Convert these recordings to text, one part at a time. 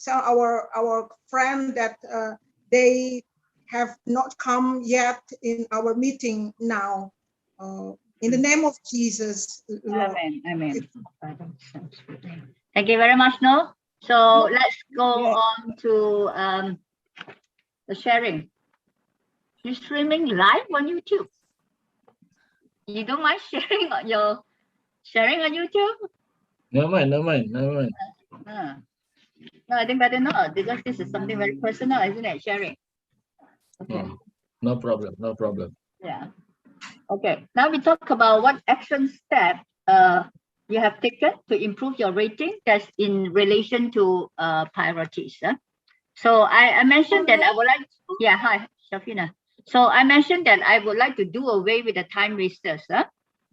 our friend that they have not come yet in our meeting now. In the name of Jesus, Lord. Amen. Amen. Thank you very much, No. So let's go on to the sharing. You're streaming live on YouTube. You don't mind sharing on on YouTube? No mind. No, I think better not, because this is something very personal, isn't it? Sharing. Okay. No problem. Yeah. Okay. Now we talk about what action step you have taken to improve your rating. That's in relation to priorities. So I mentioned that I would like. Yeah. Hi, Shafina. So I mentioned that I would like to do away with the time wasters.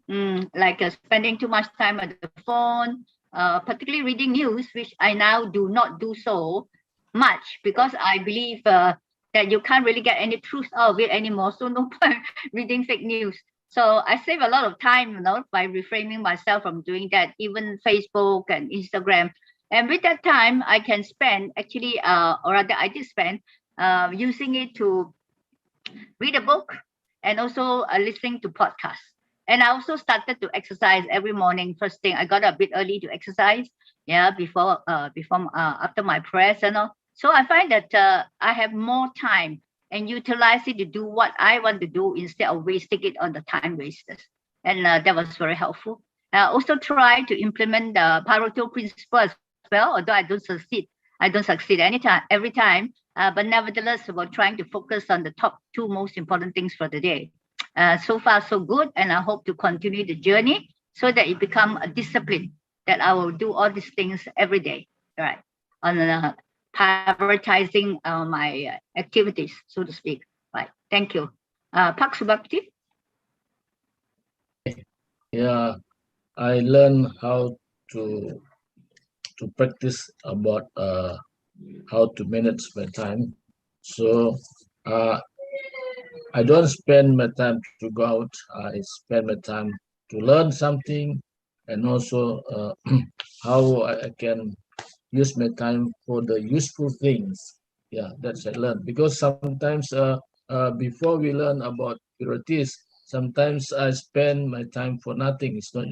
Like spending too much time on the phone, particularly reading news, which I now do not do so much, because I believe that you can't really get any truth out of it anymore. So no point reading fake news. So I save a lot of time, by reframing myself from doing that, even Facebook and Instagram. And with that time, I can spend actually, or rather I did spend using it to read a book and also listening to podcasts. And I also started to exercise every morning. First thing, I got up a bit early to exercise. Yeah, before after my prayers and all. So I find that I have more time and utilize it to do what I want to do instead of wasting it on the time wasters. And that was very helpful. I also try to implement the Pareto principle as well, although I don't succeed. Every time. But nevertheless, we're trying to focus on the top two most important things for the day. So far, so good. And I hope to continue the journey so that it become a discipline that I will do all these things every day. Right. On prioritizing my activities, so to speak. Right. Thank you. Pak Subakti. Yeah, I learned how to practice about how to manage my time. So I don't spend my time to go out. I spend my time to learn something, and also how I can use my time for the useful things. Yeah, that's I learned, because sometimes before we learn about priorities, sometimes I spend my time for nothing. It's not,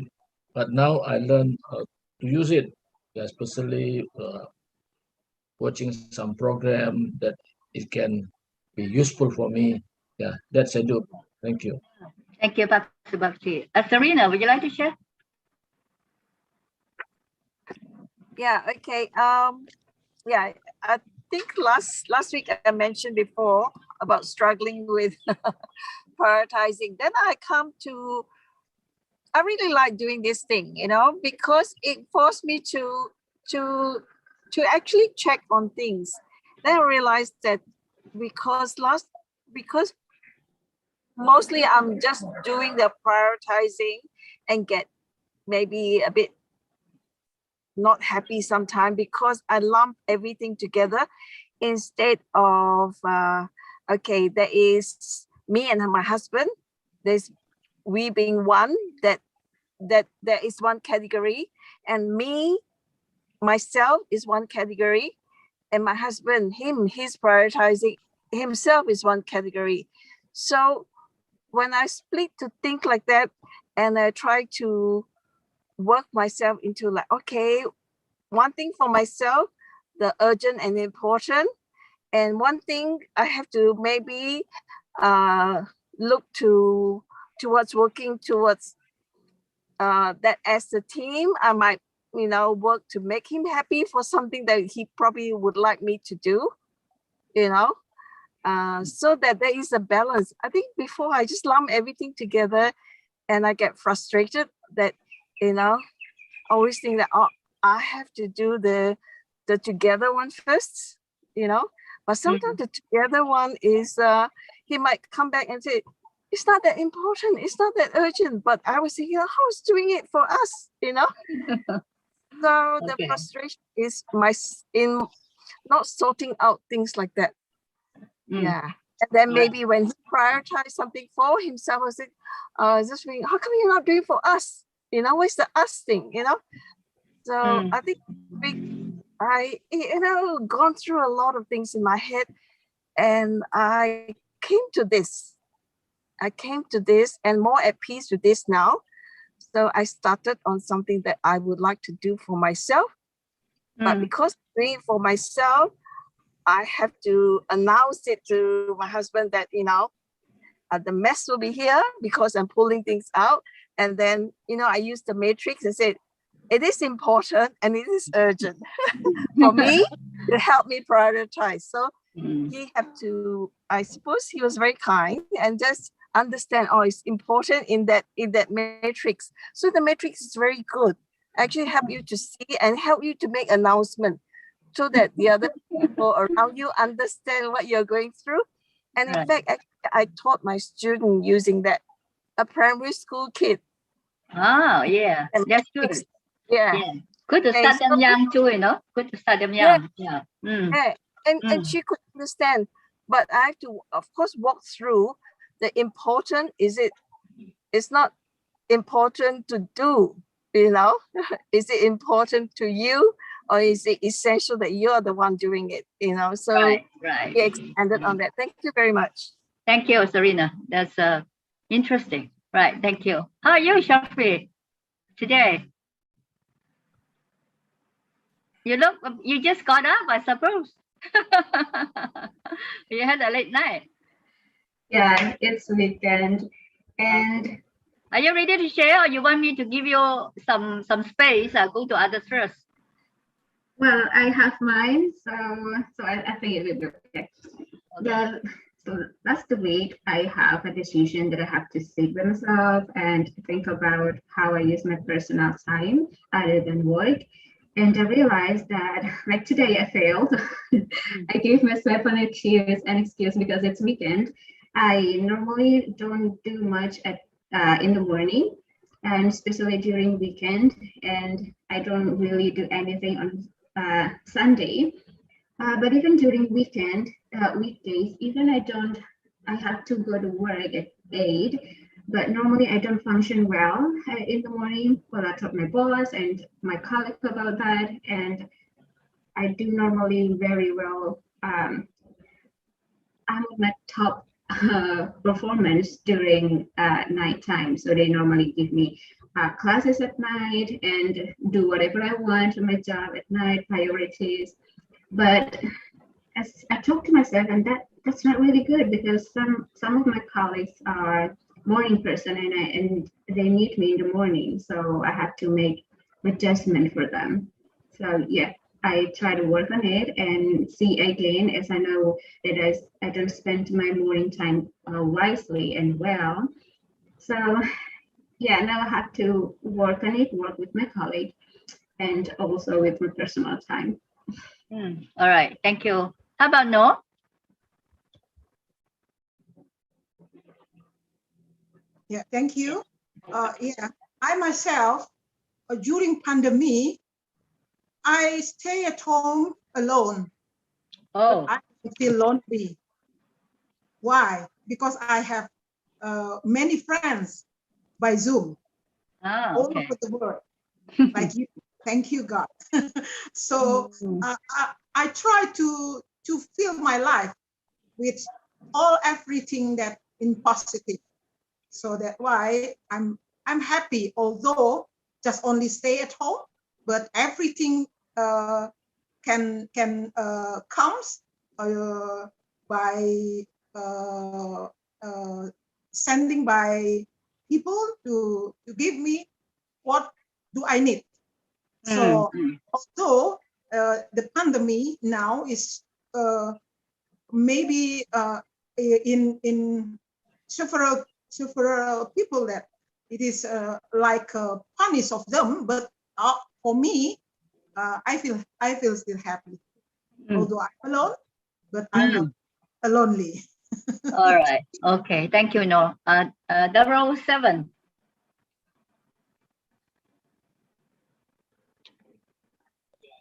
but now I learn how to use it. Yeah, especially watching some program that it can be useful for me. Yeah, that's I do. Thank you. Thank you, Pak Subakti. Serena, would you like to share? Yeah, okay. Yeah, I think last week I mentioned before about struggling with prioritizing. Then I really like doing this thing, because it forced me to actually check on things. Then I realized that because mostly I'm just doing the prioritizing and get maybe a bit not happy sometimes, because I lump everything together instead of okay, there is me and my husband, there's we being one, that there is one category, and me myself is one category, and my husband, he's prioritizing himself is one category. So when I split to think like that, and I try to work myself into like, okay, one thing for myself, the urgent and important, and one thing I have to maybe look towards working towards that as a team. I might work to make him happy for something that he probably would like me to do, so that there is a balance. I think before I just lump everything together and I get frustrated that always think that, oh, I have to do the together one first, but sometimes the together one is he might come back and say, it's not that important, it's not that urgent, but I was thinking, how's doing it for us, So the frustration is in not sorting out things like that. Yeah. And then maybe when he prioritizes something for himself, I said, just thinking, how come you're not doing it for us? What's the us thing, So I think I, gone through a lot of things in my head, and I came to this. And more at peace with this now. So I started on something that I would like to do for myself. But because doing it for myself, I have to announce it to my husband that, the mess will be here because I'm pulling things out. And then, I used the matrix and said, it is important and it is urgent for me to help me prioritize. So he had to, I suppose he was very kind and just understand, it's important in that matrix. So the matrix is very good. Actually help you to see and help you to make announcement so that the other people around you understand what you're going through. And in fact, actually, I taught my student using that, a primary school kid. Oh, yeah, that's good. Yeah. Good to start them young too, Good to start them young. Yeah. And she could understand, but I have to, of course, walk through the important. It's not important to do, Is it important to you, or is it essential that you're the one doing it, So right. We expanded on that. Thank you very much. Thank you, Serena. That's interesting. Right. Thank you. How are you, Shafi, today? You just got up, I suppose. You had a late night. Yeah, it's weekend. And are you ready to share, or you want me to give you some space? I'll go to others first. Well, I have mine, so I think it will be okay. So last week, I have a decision that I have to sit with myself and think about how I use my personal time other than work. And I realized that, like today, I failed. I gave myself an excuse because it's weekend. I normally don't do much in the morning, and especially during weekend. And I don't really do anything on Sunday. But even during weekdays, even I have to go to work at 8. But normally I don't function well in the morning. Well, I told my boss and my colleague about that, and I do normally very well. I'm on my top performance during nighttime, so they normally give me classes at night and do whatever I want on my job at night, priorities. But as I talk to myself, and that's not really good, because some of my colleagues are morning person and they meet me in the morning, so I have to make adjustment for them. So yeah, I try to work on it and see again, as I know that I don't spend my morning time wisely and well. So yeah, now I have to work on it, work with my colleague, and also with my personal time. All right, thank you. How about No? Yeah, thank you. I myself, during pandemic, I stay at home alone. Oh. But I feel lonely. Why? Because I have many friends by Zoom all over the world, like you. Thank you, God. So I try to fill my life with everything that in positive. So that's why I'm happy, although just only stay at home, but everything can comes by sending by people to give me what do I need. So although the pandemic now is maybe in several people that it is like a punish of them, but for me, I feel still happy, although I'm alone, but I'm not lonely. All right. Okay. Thank you, No. 007.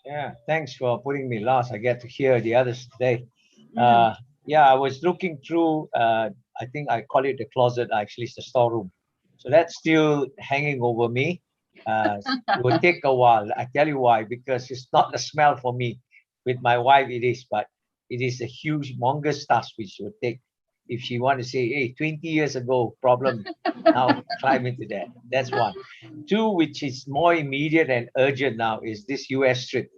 Yeah, thanks for putting me last. I get to hear the others today. Yeah, I was looking through, I think I call it the closet, actually it's the storeroom. So that's still hanging over me. It will take a while. I tell you why, because it's not the smell for me. With my wife, it is, but it is a huge, humongous task which will take. If she want to say, hey, 20 years ago, problem, now climb into that. That's one. Two, which is more immediate and urgent now, is this US trip.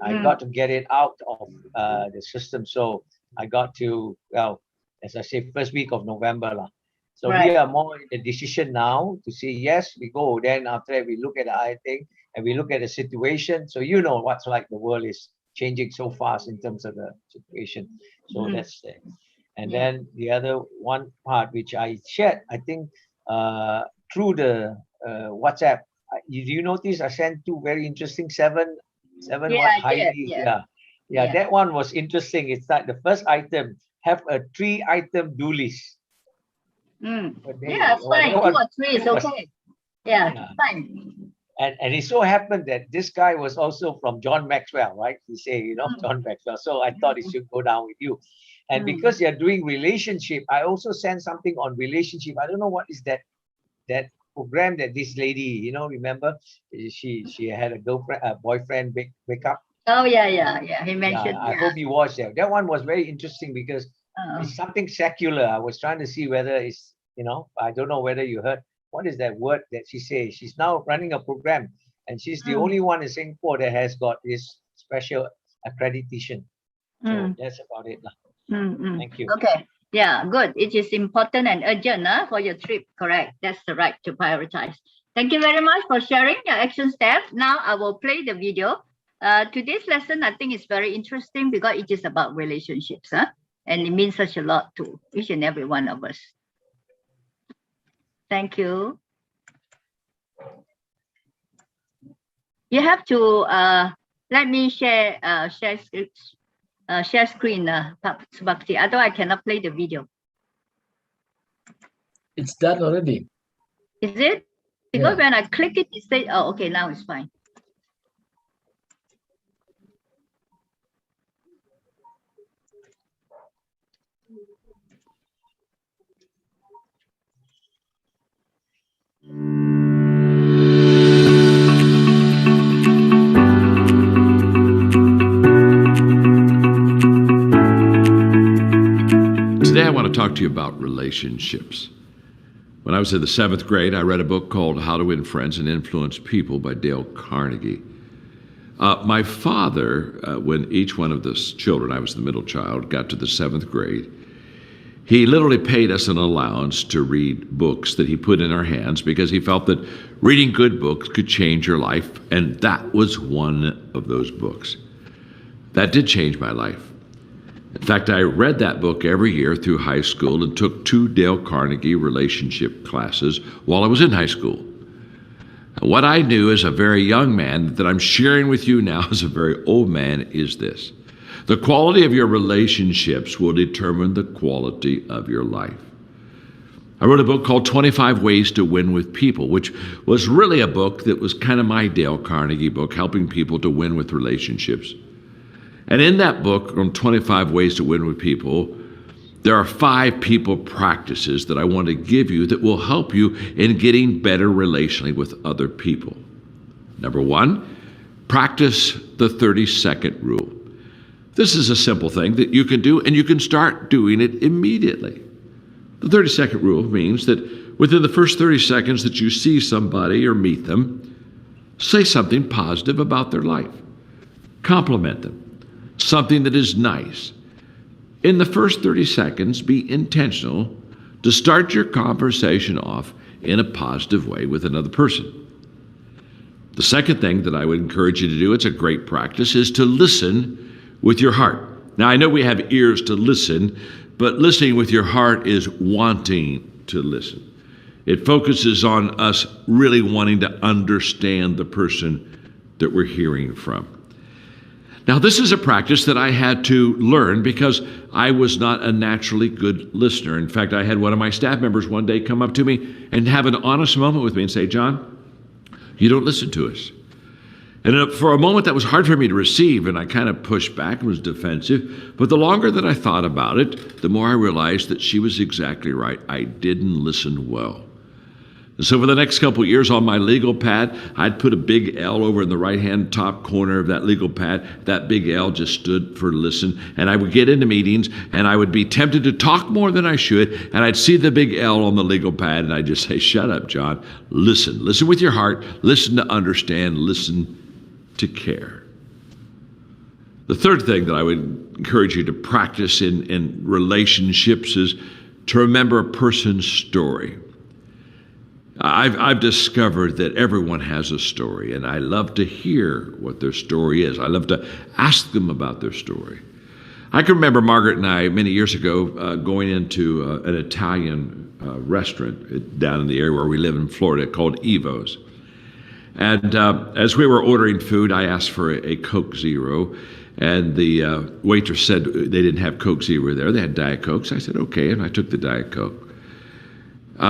I got to get it out of the system. So I got to, well, as I say, first week of November. So we are more in the decision now to say, yes, we go. Then after that, we look at the other thing and we look at the situation. So you know what's like the world is changing so fast in terms of the situation. So that's it. And then the other one part which I shared, I think through the WhatsApp, do you notice I sent two very interesting seven that one was interesting. It's like the first item, have a 3-item do list. Yeah, fine. 2 or 3 is okay. Yeah, fine. And it so happened that this guy was also from John Maxwell, right? He say, John Maxwell. So I thought it should go down with you. And because you're doing relationship, I also sent something on relationship. I don't know what is that program that this lady, remember? She had a girlfriend, a boyfriend break up. Oh yeah. He mentioned. I hope you watched that. That one was very interesting because it's something secular. I was trying to see whether it's, I don't know whether you heard. What is that word that she says? She's now running a program, and she's the only one in Singapore that has got this special accreditation. So that's about it. Thank you. Okay. Yeah, good. It is important and urgent for your trip. Correct. That's the right to prioritize. Thank you very much for sharing your action steps. Now I will play the video. Today's lesson, I think, is very interesting because it is about relationships, and it means such a lot to each and every one of us. Thank you. You have to let me share screen, Bhakti. Otherwise, I cannot play the video. It's done already. Is it? Because when I click it, it says, oh, okay, now it's fine. Today I want to talk to you about relationships. When I was in the 7th grade, I read a book called How to Win Friends and Influence People by Dale Carnegie. My father, when each one of the children, I was the middle child, got to the 7th grade, he literally paid us an allowance to read books that he put in our hands because he felt that reading good books could change your life, and that was one of those books. That did change my life. In fact, I read that book every year through high school and took 2 Dale Carnegie relationship classes while I was in high school. And what I knew as a very young man that I'm sharing with you now as a very old man is this: the quality of your relationships will determine the quality of your life. I wrote a book called 25 Ways to Win with People, which was really a book that was kind of my Dale Carnegie book, helping people to win with relationships. And in that book, on 25 Ways to Win with People, there are 5 people practices that I want to give you that will help you in getting better relationally with other people. Number 1, practice the 30-second rule. This is a simple thing that you can do, and you can start doing it immediately. The 30-second rule means that within the first 30 seconds that you see somebody or meet them, say something positive about their life. Compliment them. Something that is nice. In the first 30 seconds, be intentional to start your conversation off in a positive way with another person. The second thing that I would encourage you to do, it's a great practice, is to listen with your heart. Now, I know we have ears to listen, but listening with your heart is wanting to listen. It focuses on us really wanting to understand the person that we're hearing from. Now, this is a practice that I had to learn because I was not a naturally good listener. In fact, I had one of my staff members one day come up to me and have an honest moment with me and say, "John, you don't listen to us." And for a moment, that was hard for me to receive, and I kind of pushed back and was defensive. But the longer that I thought about it, the more I realized that she was exactly right. I didn't listen well. So for the next couple of years on my legal pad, I'd put a big L over in the right-hand top corner of that legal pad. That big L just stood for listen. And I would get into meetings, and I would be tempted to talk more than I should, and I'd see the big L on the legal pad, and I'd just say, shut up, John. Listen. Listen with your heart. Listen to understand. Listen to care. The third thing that I would encourage you to practice in relationships is to remember a person's story. I've discovered that everyone has a story, and I love to hear what their story is. I love to ask them about their story. I can remember Margaret and I many years ago going into an Italian restaurant down in the area where we live in Florida called Evo's. And as we were ordering food, I asked for a Coke Zero, and the waitress said they didn't have Coke Zero there. They had Diet Cokes. I said, okay, and I took the Diet Coke.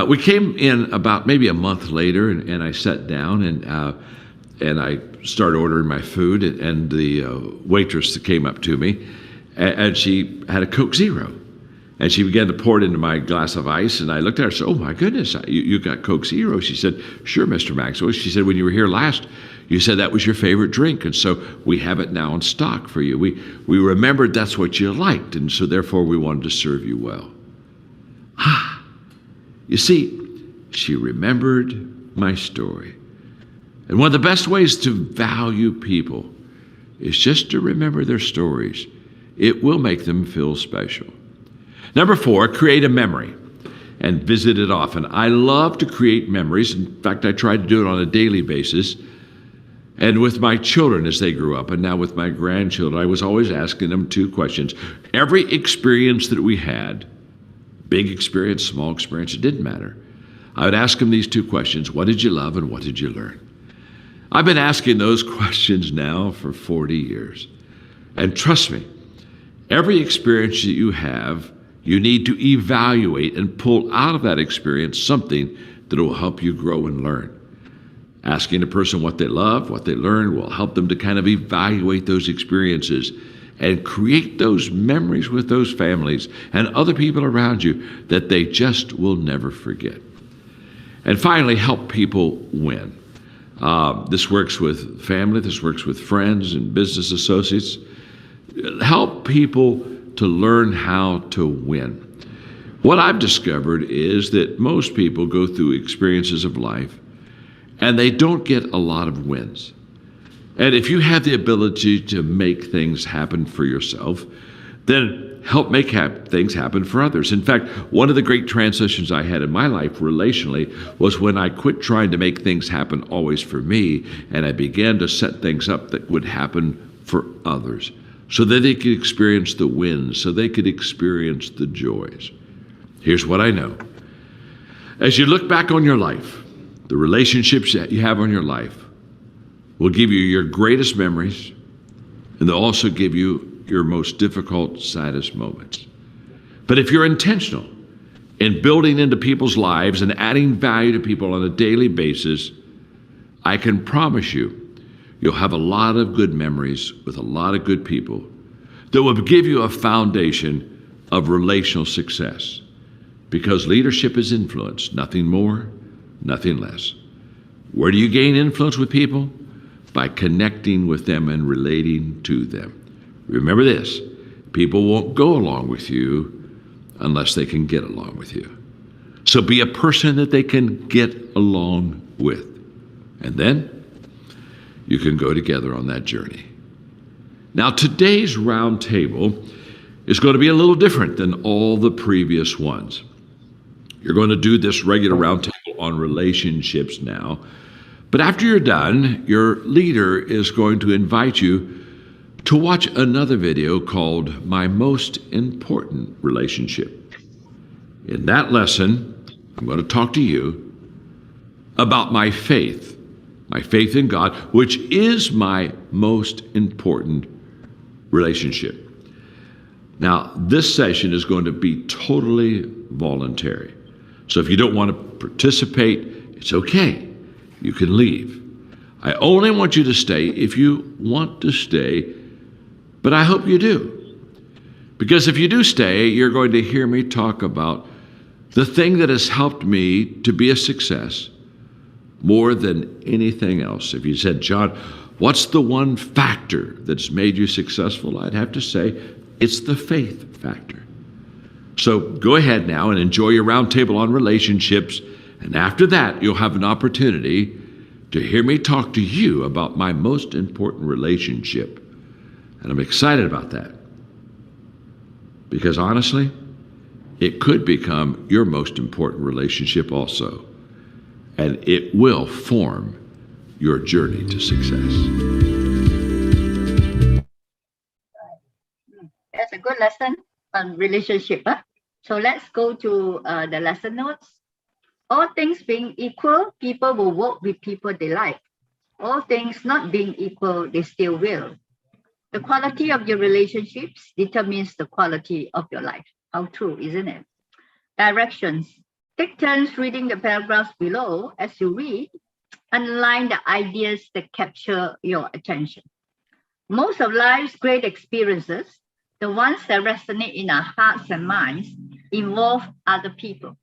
We came in about maybe a month later, and I sat down, and I started ordering my food, and the waitress came up to me, and she had a Coke Zero, and she began to pour it into my glass of ice, and I looked at her and said, oh my goodness, you got Coke Zero? She said, sure, Mr. Maxwell. She said, when you were here last, you said that was your favorite drink, and so we have it now in stock for you. We remembered that's what you liked, and so therefore we wanted to serve you well. You see, she remembered my story. And one of the best ways to value people is just to remember their stories. It will make them feel special. Number 4, create a memory and visit it often. I love to create memories. In fact, I try to do it on a daily basis. And with my children as they grew up, and now with my grandchildren, I was always asking them 2 questions. Every experience that we had, big experience, small experience, it didn't matter. I would ask them these 2 questions. What did you love and what did you learn? I've been asking those questions now for 40 years. And trust me, every experience that you have, you need to evaluate and pull out of that experience something that will help you grow and learn. Asking a person what they love, what they learn, will help them to kind of evaluate those experiences and create those memories with those families and other people around you that they just will never forget. And finally, help people win. This works with family, this works with friends and business associates. Help people to learn how to win. What I've discovered is that most people go through experiences of life and they don't get a lot of wins. And if you have the ability to make things happen for yourself, then help make things happen for others. In fact, one of the great transitions I had in my life relationally was when I quit trying to make things happen always for me, and I began to set things up that would happen for others so that they could experience the wins, so they could experience the joys. Here's what I know. As you look back on your life, the relationships that you have on your life will give you your greatest memories, and they'll also give you your most difficult, saddest moments. But if you're intentional in building into people's lives and adding value to people on a daily basis, I can promise you, you'll have a lot of good memories with a lot of good people that will give you a foundation of relational success. Because leadership is influence, nothing more, nothing less. Where do you gain influence with people? By connecting with them and relating to them. Remember this, people won't go along with you unless they can get along with you. So be a person that they can get along with. And then you can go together on that journey. Now, today's round table is going to be a little different than all the previous ones. You're going to do this regular round table on relationships now. But after you're done, your leader is going to invite you to watch another video called My Most Important Relationship. In that lesson, I'm going to talk to you about my faith in God, which is my most important relationship. Now, this session is going to be totally voluntary. So if you don't want to participate, it's okay. You can leave. I only want you to stay if you want to stay, but I hope you do. Because if you do stay, you're going to hear me talk about the thing that has helped me to be a success more than anything else. If you said, John, what's the one factor that's made you successful? I'd have to say it's the faith factor. So go ahead now and enjoy your roundtable on relationships. And after that, you'll have an opportunity to hear me talk to you about my most important relationship. And I'm excited about that. Because honestly, it could become your most important relationship also. And it will form your journey to success. That's a good lesson on relationship. Huh? So let's go to the lesson notes. All things being equal, people will work with people they like. All things not being equal, they still will. The quality of your relationships determines the quality of your life. How true, isn't it? Directions. Take turns reading the paragraphs below. As you read, underline the ideas that capture your attention. Most of life's great experiences, the ones that resonate in our hearts and minds, involve other people.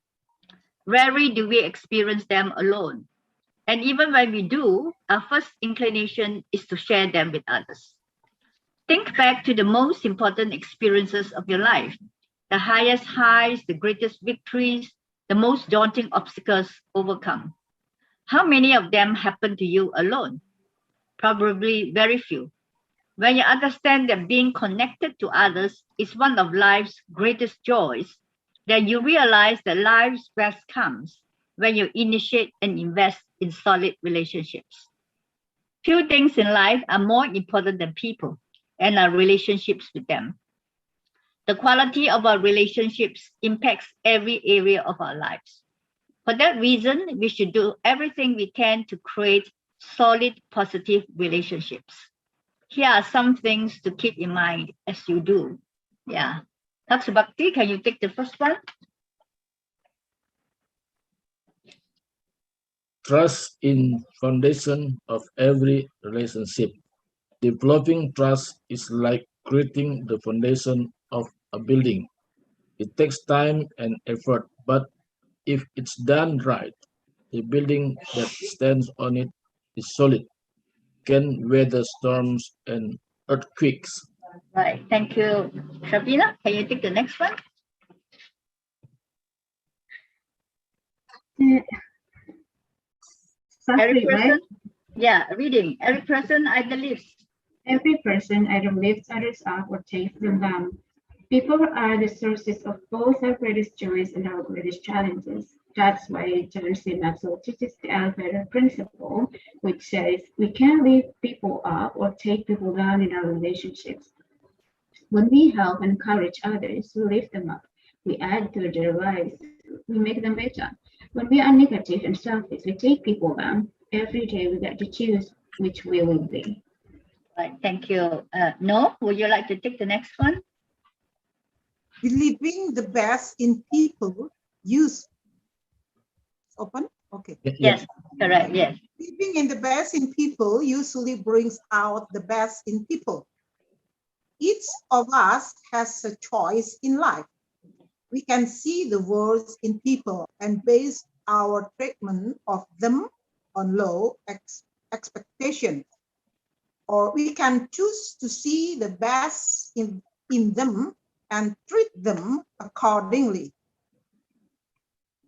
Rarely do we experience them alone. And even when we do, our first inclination is to share them with others. Think back to the most important experiences of your life, the highest highs, the greatest victories, the most daunting obstacles overcome. How many of them happened to you alone? Probably very few. When you understand that being connected to others is one of life's greatest joys, then you realize that life's best comes when you initiate and invest in solid relationships. Few things in life are more important than people and our relationships with them. The quality of our relationships impacts every area of our lives. For that reason, we should do everything we can to create solid, positive relationships. Here are some things to keep in mind as you do. Yeah. Dr. Bhakti, can you take the first one? Trust in foundation of every relationship. Developing trust is like creating the foundation of a building. It takes time and effort, but if it's done right, the building that stands on it is solid, can weather storms and earthquakes. Right. Thank you. Shabina, can you take the next one? Every person, yeah, reading. Every person either lifts. Every person either lifts others up or takes them down. People are the sources of both our greatest joys and our greatest challenges. That's why John C. Maxwell teaches the elevator principle, which says we can lift people up or take people down in our relationships. When we help and encourage others, we lift them up. We add to their lives. We make them better. When we are negative and selfish, we take people down. Every day we get to choose which we will be. Right. Thank you. No, would you like to take the next one? Believing the best in people use open. Okay. Yes, correct. Yes. Believing in the best in people usually brings out the best in people. Each of us has a choice in life. We can see the worst in people and base our treatment of them on low expectations. Or we can choose to see the best in them and treat them accordingly.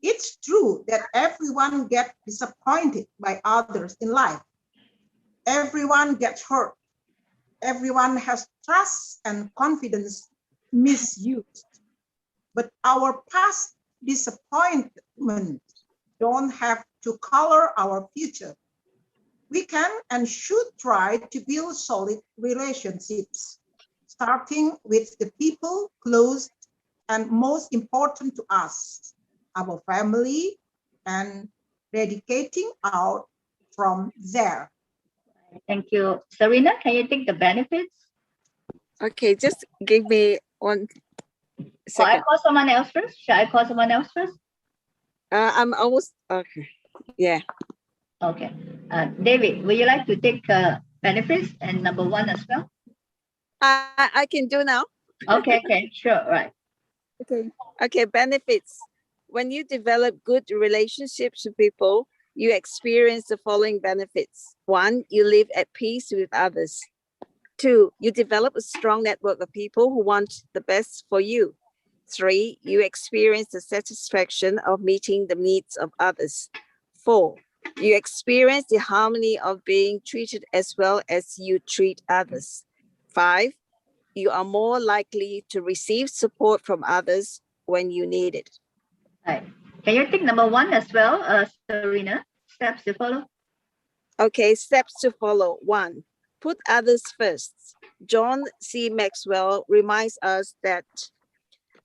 It's true that everyone gets disappointed by others in life. Everyone gets hurt. Everyone has trust and confidence misused. But our past disappointment don't have to color our future. We can and should try to build solid relationships, starting with the people close and most important to us, our family, and dedicating out from there. Thank you. Serena, can you take the benefits? Okay, just give me 1 second. Shall I call someone else first? Shall I call someone else first? I'm almost, okay, yeah. Okay. David, would you like to take benefits and number 1 as well? I can do now. Okay, sure, right. Okay, benefits. When you develop good relationships with people, you experience the following benefits. 1, you live at peace with others. 2, you develop a strong network of people who want the best for you. 3, you experience the satisfaction of meeting the needs of others. 4, you experience the harmony of being treated as well as you treat others. 5, you are more likely to receive support from others when you need it. Right. Can you take number 1 as well, Serena? Steps to follow. Okay, steps to follow. 1, put others first. John C. Maxwell reminds us that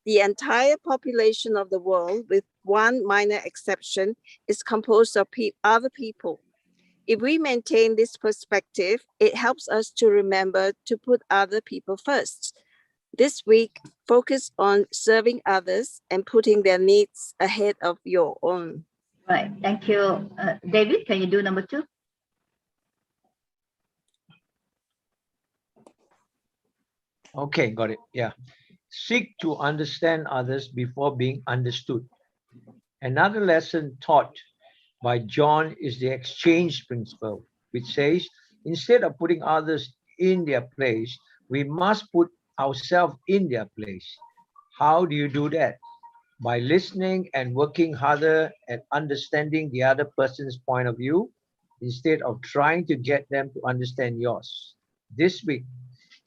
the entire population of the world, with one minor exception, is composed of other people. If we maintain this perspective, it helps us to remember to put other people first. This week, focus on serving others and putting their needs ahead of your own. Right. Thank you. David, can you do number 2? Okay, got it. Yeah. Seek to understand others before being understood. Another lesson taught by John is the exchange principle, which says instead of putting others in their place, we must put ourselves in their place. How do you do that? By listening and working harder at understanding the other person's point of view instead of trying to get them to understand yours. This week,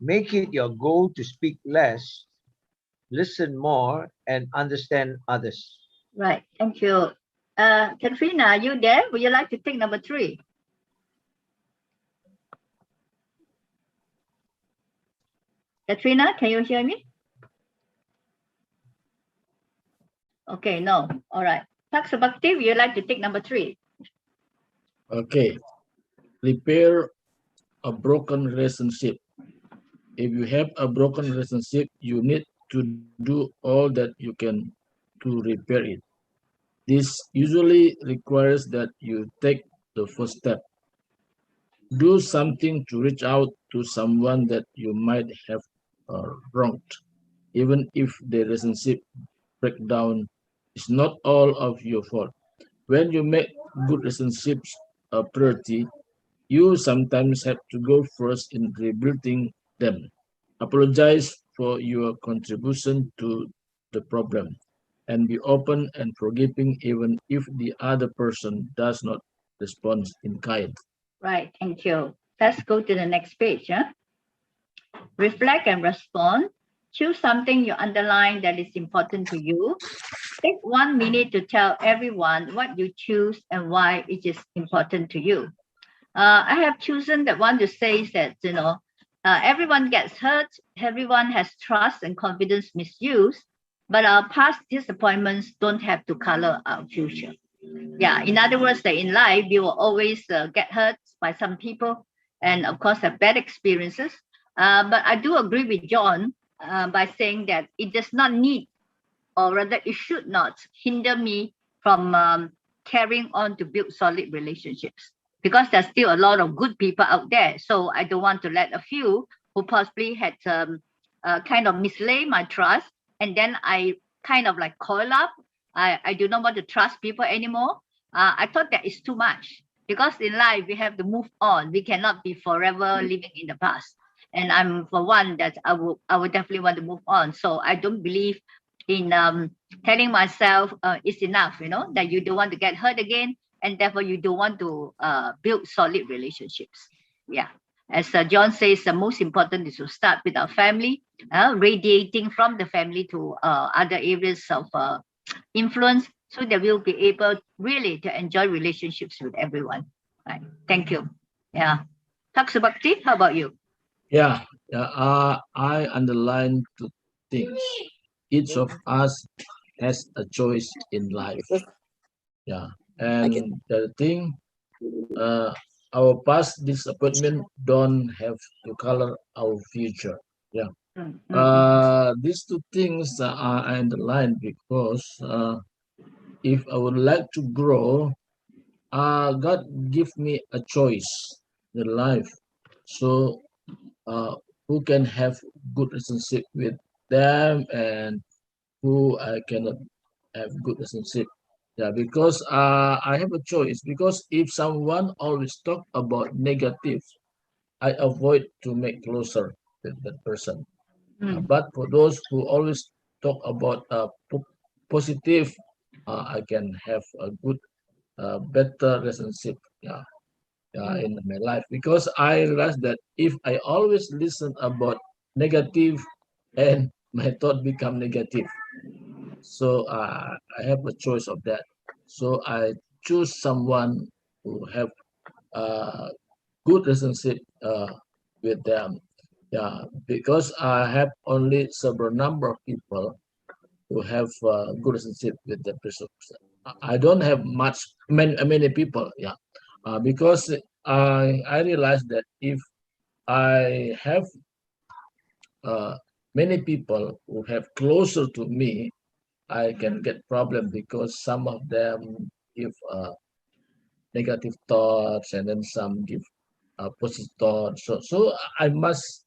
make it your goal to speak less, listen more, and understand others. Right. Thank you. Katrina, are you there? Would you like to take number 3? Katrina, can you hear me? Okay, no. All right. Dr. Bhakti, would you like to take number 3? Okay. Repair a broken relationship. If you have a broken relationship, you need to do all that you can to repair it. This usually requires that you take the first step. Do something to reach out to someone that you might have wronged, even if the relationship breakdown is not all of your fault. When you make good relationships a priority, you sometimes have to go first in rebuilding them. Apologize for your contribution to the problem and be open and forgiving even if the other person does not respond in kind. Right. Thank you. Let's go to the next page. Reflect and respond. Choose something you underline that is important to you. Take 1 minute to tell everyone what you choose and why it is important to you. I have chosen that one to say that, everyone gets hurt, everyone has trust and confidence misused, but our past disappointments don't have to color our future. Yeah, in other words, that in life, we will always get hurt by some people and, of course, have bad experiences. But I do agree with John by saying that it does not need, or rather it should not hinder me from carrying on to build solid relationships, because there's still a lot of good people out there. So I don't want to let a few who possibly had kind of mislaid my trust, and then I kind of like coil up. I do not want to trust people anymore. I thought that is too much, because in life we have to move on. We cannot be forever living in the past. And I'm for one that I would definitely want to move on. So I don't believe in telling myself it's enough, that you don't want to get hurt again, and therefore you don't want to build solid relationships. Yeah. As John says, the most important is to start with our family, radiating from the family to other areas of influence, so that we'll be able really to enjoy relationships with everyone. Right. Thank you. Yeah. Dr. Bhakti, how about you? Yeah, I underline 2 things. Each of us has a choice in life. Yeah, and the thing, our past disappointment don't have to color our future. Yeah. These 2 things are underlined because if I would like to grow, God give me a choice in life. So who can have good relationship with them and who I cannot have good relationship. Yeah, because I have a choice. Because if someone always talk about negative, I avoid to make closer with that person. But for those who always talk about positive, I can have a good, better relationship. Yeah, yeah, in my life, because I realized that if I always listen about negative, and my thought become negative, so I have a choice of that. So I choose someone who have a good relationship with them. Yeah, because I have only several number of people who have a good relationship with the person. I don't have many people. Yeah, because I realized that if I have uh, many people who have closer to me, I can get problem because some of them give negative thoughts, and then some give positive thoughts. So I must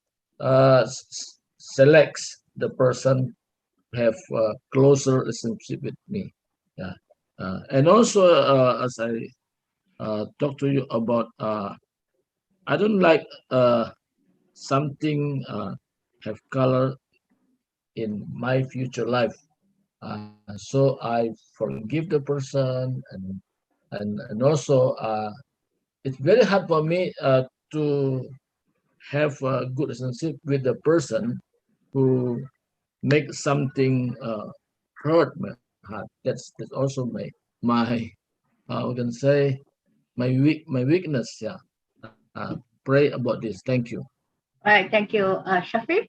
select the person who have closer relationship with me. Yeah, and also as I talk to you about, I don't like something have color in my future life. So I forgive the person, and also it's very hard for me to have a good relationship with the person who make something hurt my heart. That's also my how can say my weakness. Yeah. Pray about this. Thank you. All right, thank you, Shafiq.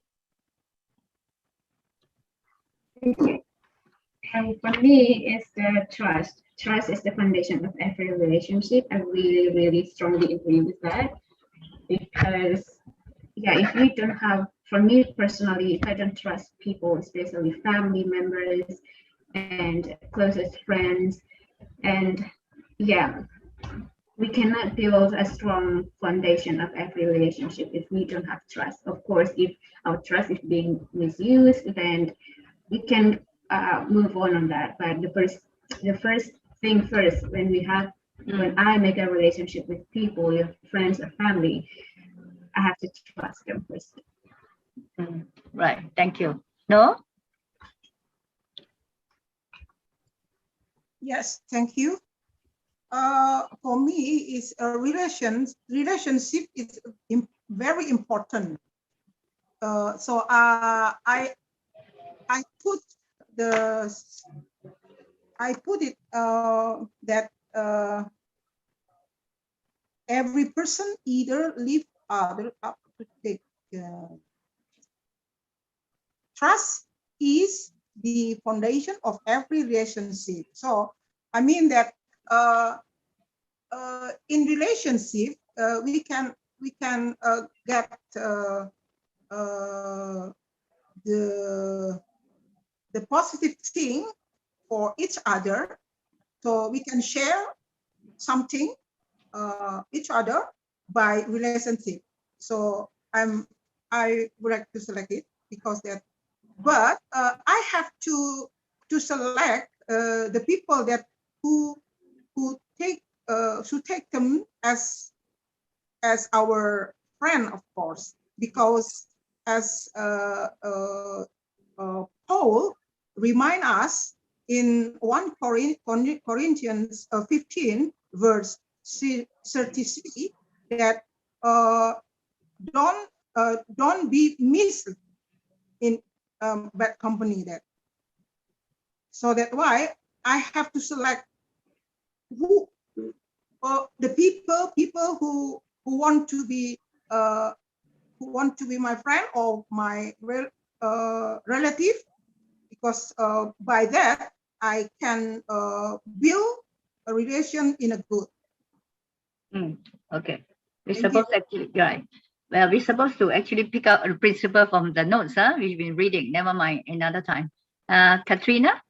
Thank you. And for me, it's the trust. Trust is the foundation of every relationship. I really, really strongly agree with that because, yeah, if we don't have, for me personally, if I don't trust people, especially family members and closest friends, and yeah, we cannot build a strong foundation of every relationship if we don't have trust. Of course, if our trust is being misused, then we can move on that. But the first thing first, when I make a relationship with people, your friends or family, I have to trust them first. Right, thank you. No? Yes, thank you. For me, is a relationship is very important. So I put it that every person either live other up to take trust is the foundation of every relationship. So I mean that in relationship we can get the positive thing for each other, so we can share something each other by relationship. So I would like to select it because that, but I have to select the people that who take should take them as our friend, of course, because as Paul remind us in 1 Corinthians 15 verse 33 that don't be missed in bad company. That so that why I have to select who the people who want to be my friend or my relative, because by that I can build a relation in a good. Okay, we're supposed to actually, right. Well, we're supposed to actually pick up a principle from the notes, we've been reading. Never mind, another time. Katrina,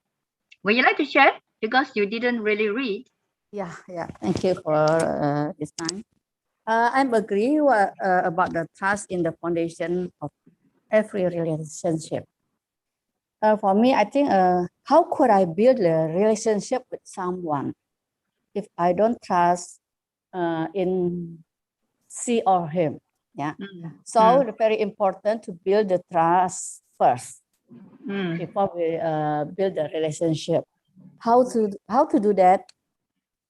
would you like to share? Because you didn't really read. Yeah. Thank you for this time. I'm agree about the trust in the foundation of every relationship. For me, I think how could I build a relationship with someone if I don't trust in she or him? Yeah. So it's very important to build the trust first before we build the relationship. How to do that?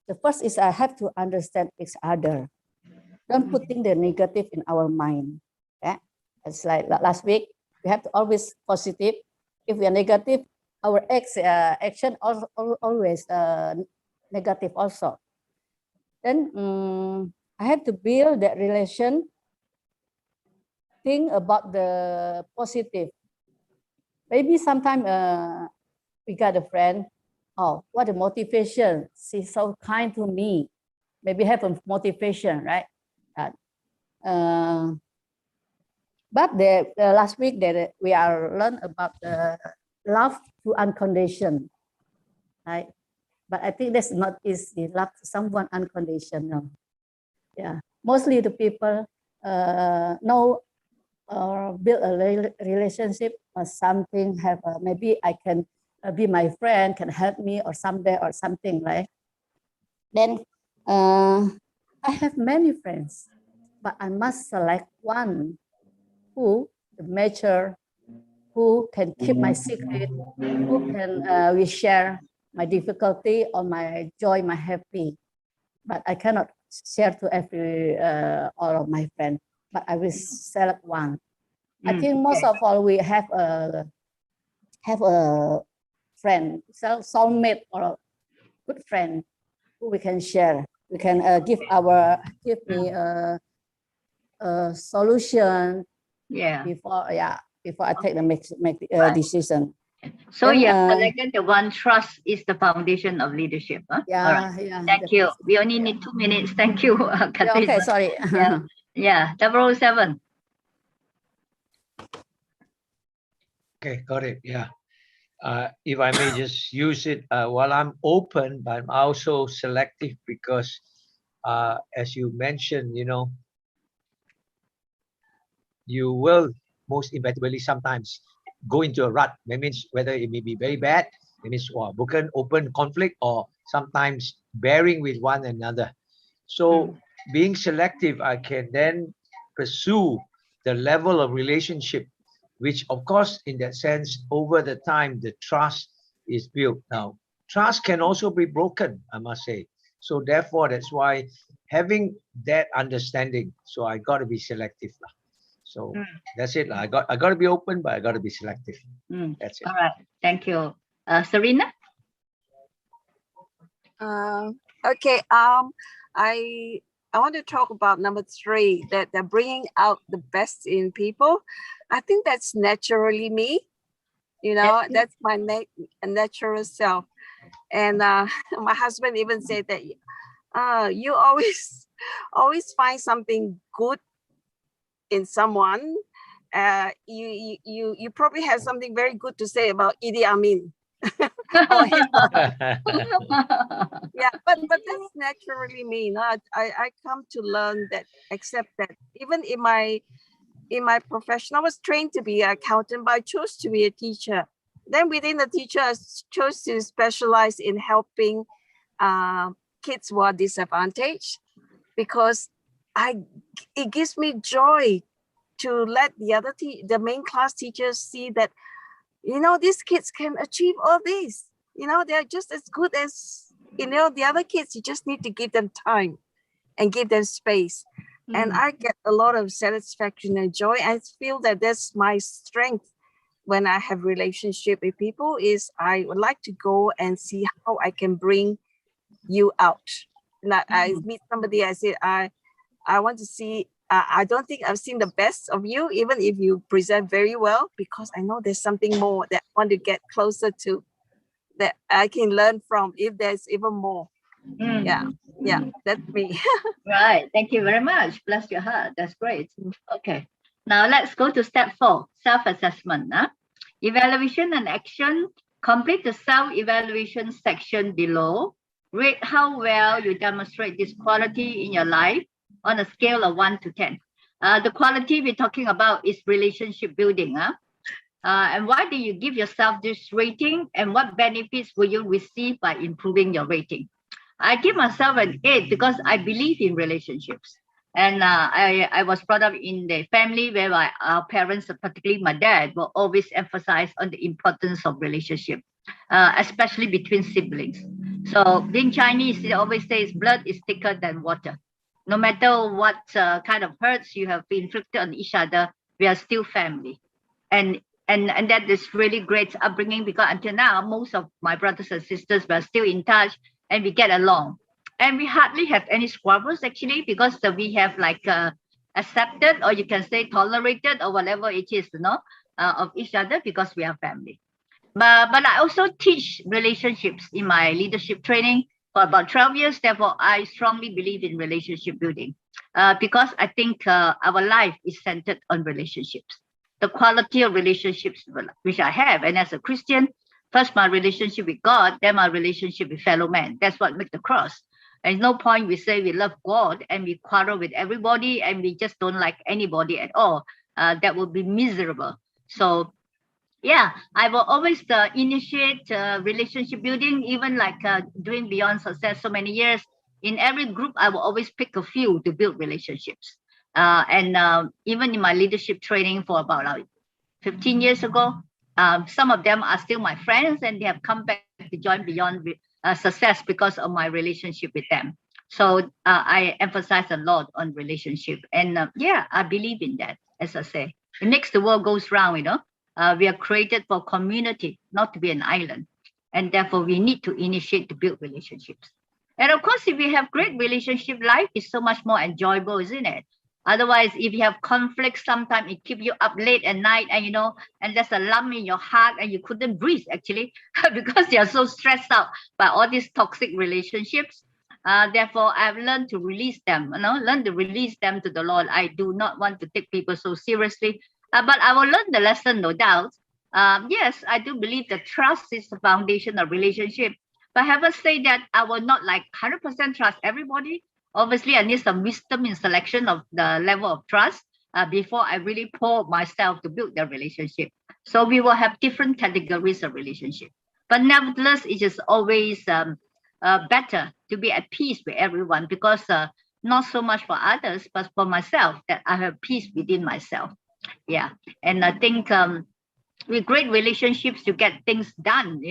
The first is I have to understand each other. Don't putting the negative in our mind. Yeah. It's like last week, we have to always positive. If we are negative, our action always negative also. Then I have to build that relation. Think about the positive. Maybe sometime we got a friend. Oh, what a motivation! She's so kind to me. Maybe have a motivation, right? But the last week that we are learn about the love to unconditional, right? But I think that's not easy. Love someone unconditional. Yeah, mostly the people know or build a relationship or something. Have maybe I can be my friend, can help me or someday or something, right? Then I have many friends, but I must select one who mature, who can keep my secret, who can we share my difficulty or my joy, my happy. But I cannot share to every all of my friends. But I will select one. I think most of all we have a friend, soulmate or a good friend who we can share. We can give me a solution. Yeah. Before I take the make decision. So selected the one. Trust is the foundation of leadership. Huh? Yeah, all right. yeah. Thank you. We only need 2 minutes. Thank you, Katrina. Okay, sorry. Yeah, 007. Okay, got it. Yeah. If I may just use it, while I'm open, but I'm also selective because, as you mentioned, you will most inevitably sometimes go into a rut. That means whether it may be very bad, it means broken, open conflict, or sometimes bearing with one another. So being selective, I can then pursue the level of relationship, which of course, in that sense, over the time, the trust is built. Now, trust can also be broken, I must say. So therefore, that's why having that understanding, so I got to be selective. So that's it. I got to be open, but I got to be selective. That's it. All right. Thank you. Serena? Okay. I want to talk about number 3, that they're bringing out the best in people. I think that's naturally me. That's my natural self. And my husband even said that you always find something good in someone. You probably have something very good to say about Idi Amin. Yeah, but that's naturally me. I come to learn that, accept that. Even in my profession, I was trained to be an accountant, but I chose to be a teacher. Then within the teacher, I chose to specialize in helping kids who are disadvantaged, because it gives me joy to let the main class teachers see that, these kids can achieve all this. They're just as good as, the other kids. You just need to give them time and give them space. And I get a lot of satisfaction and joy. I feel that that's my strength when I have relationship with people, is I would like to go and see how I can bring you out. Like I meet somebody, I say, I want to see, I don't think I've seen the best of you, even if you present very well, because I know there's something more that I want to get closer to, that I can learn from, if there's even more. Yeah, that's me. Right. Thank you very much. Bless your heart. That's great. Okay. Now let's go to step 4, self-assessment. Evaluation and action. Complete the self-evaluation section below. Rate how well you demonstrate this quality in your life on a scale of 1 to 10. The quality we're talking about is relationship building. And why do you give yourself this rating? And what benefits will you receive by improving your rating? I give myself an 8 because I believe in relationships. And I was brought up in the family where our parents, particularly my dad, will always emphasize on the importance of relationship, especially between siblings. So being Chinese, it always says blood is thicker than water. No matter what kind of hurts you have inflicted on each other, we are still family. And that is really great upbringing, because until now, most of my brothers and sisters were still in touch and we get along. And we hardly have any squabbles actually, because we have like accepted, or you can say tolerated, or whatever it is, of each other, because we are family. But I also teach relationships in my leadership training for about 12 years. Therefore, I strongly believe in relationship building because I think our life is centered on relationships. The quality of relationships which I have. And as a Christian, first my relationship with God, then my relationship with fellow men. That's what makes the cross. There's no point we say we love God and we quarrel with everybody and we just don't like anybody at all. That would be miserable. So yeah, I will always initiate relationship building, even like doing Beyond Success so many years. In every group, I will always pick a few to build relationships. And even in my leadership training for about 15 years ago, some of them are still my friends and they have come back to join Beyond Success because of my relationship with them. So I emphasize a lot on relationship. And yeah, I believe in that, as I say. It makes the world goes round, we are created for community, not to be an island. And therefore, we need to initiate to build relationships. And of course, if we have great relationship, life is so much more enjoyable, isn't it? Otherwise, if you have conflict, sometimes it keeps you up late at night and, and there's a lump in your heart and you couldn't breathe actually because you're so stressed out by all these toxic relationships. Therefore, I've learned to release them, learn to release them to the Lord. I do not want to take people so seriously, but I will learn the lesson, no doubt. Yes, I do believe that trust is the foundation of relationship, but having said that, I will not like 100% trust everybody. Obviously, I need some wisdom in selection of the level of trust before I really pour myself to build the relationship. So we will have different categories of relationship. But nevertheless, it is always better to be at peace with everyone, because not so much for others, but for myself, that I have peace within myself. Yeah. And I think with great relationships, you get things done,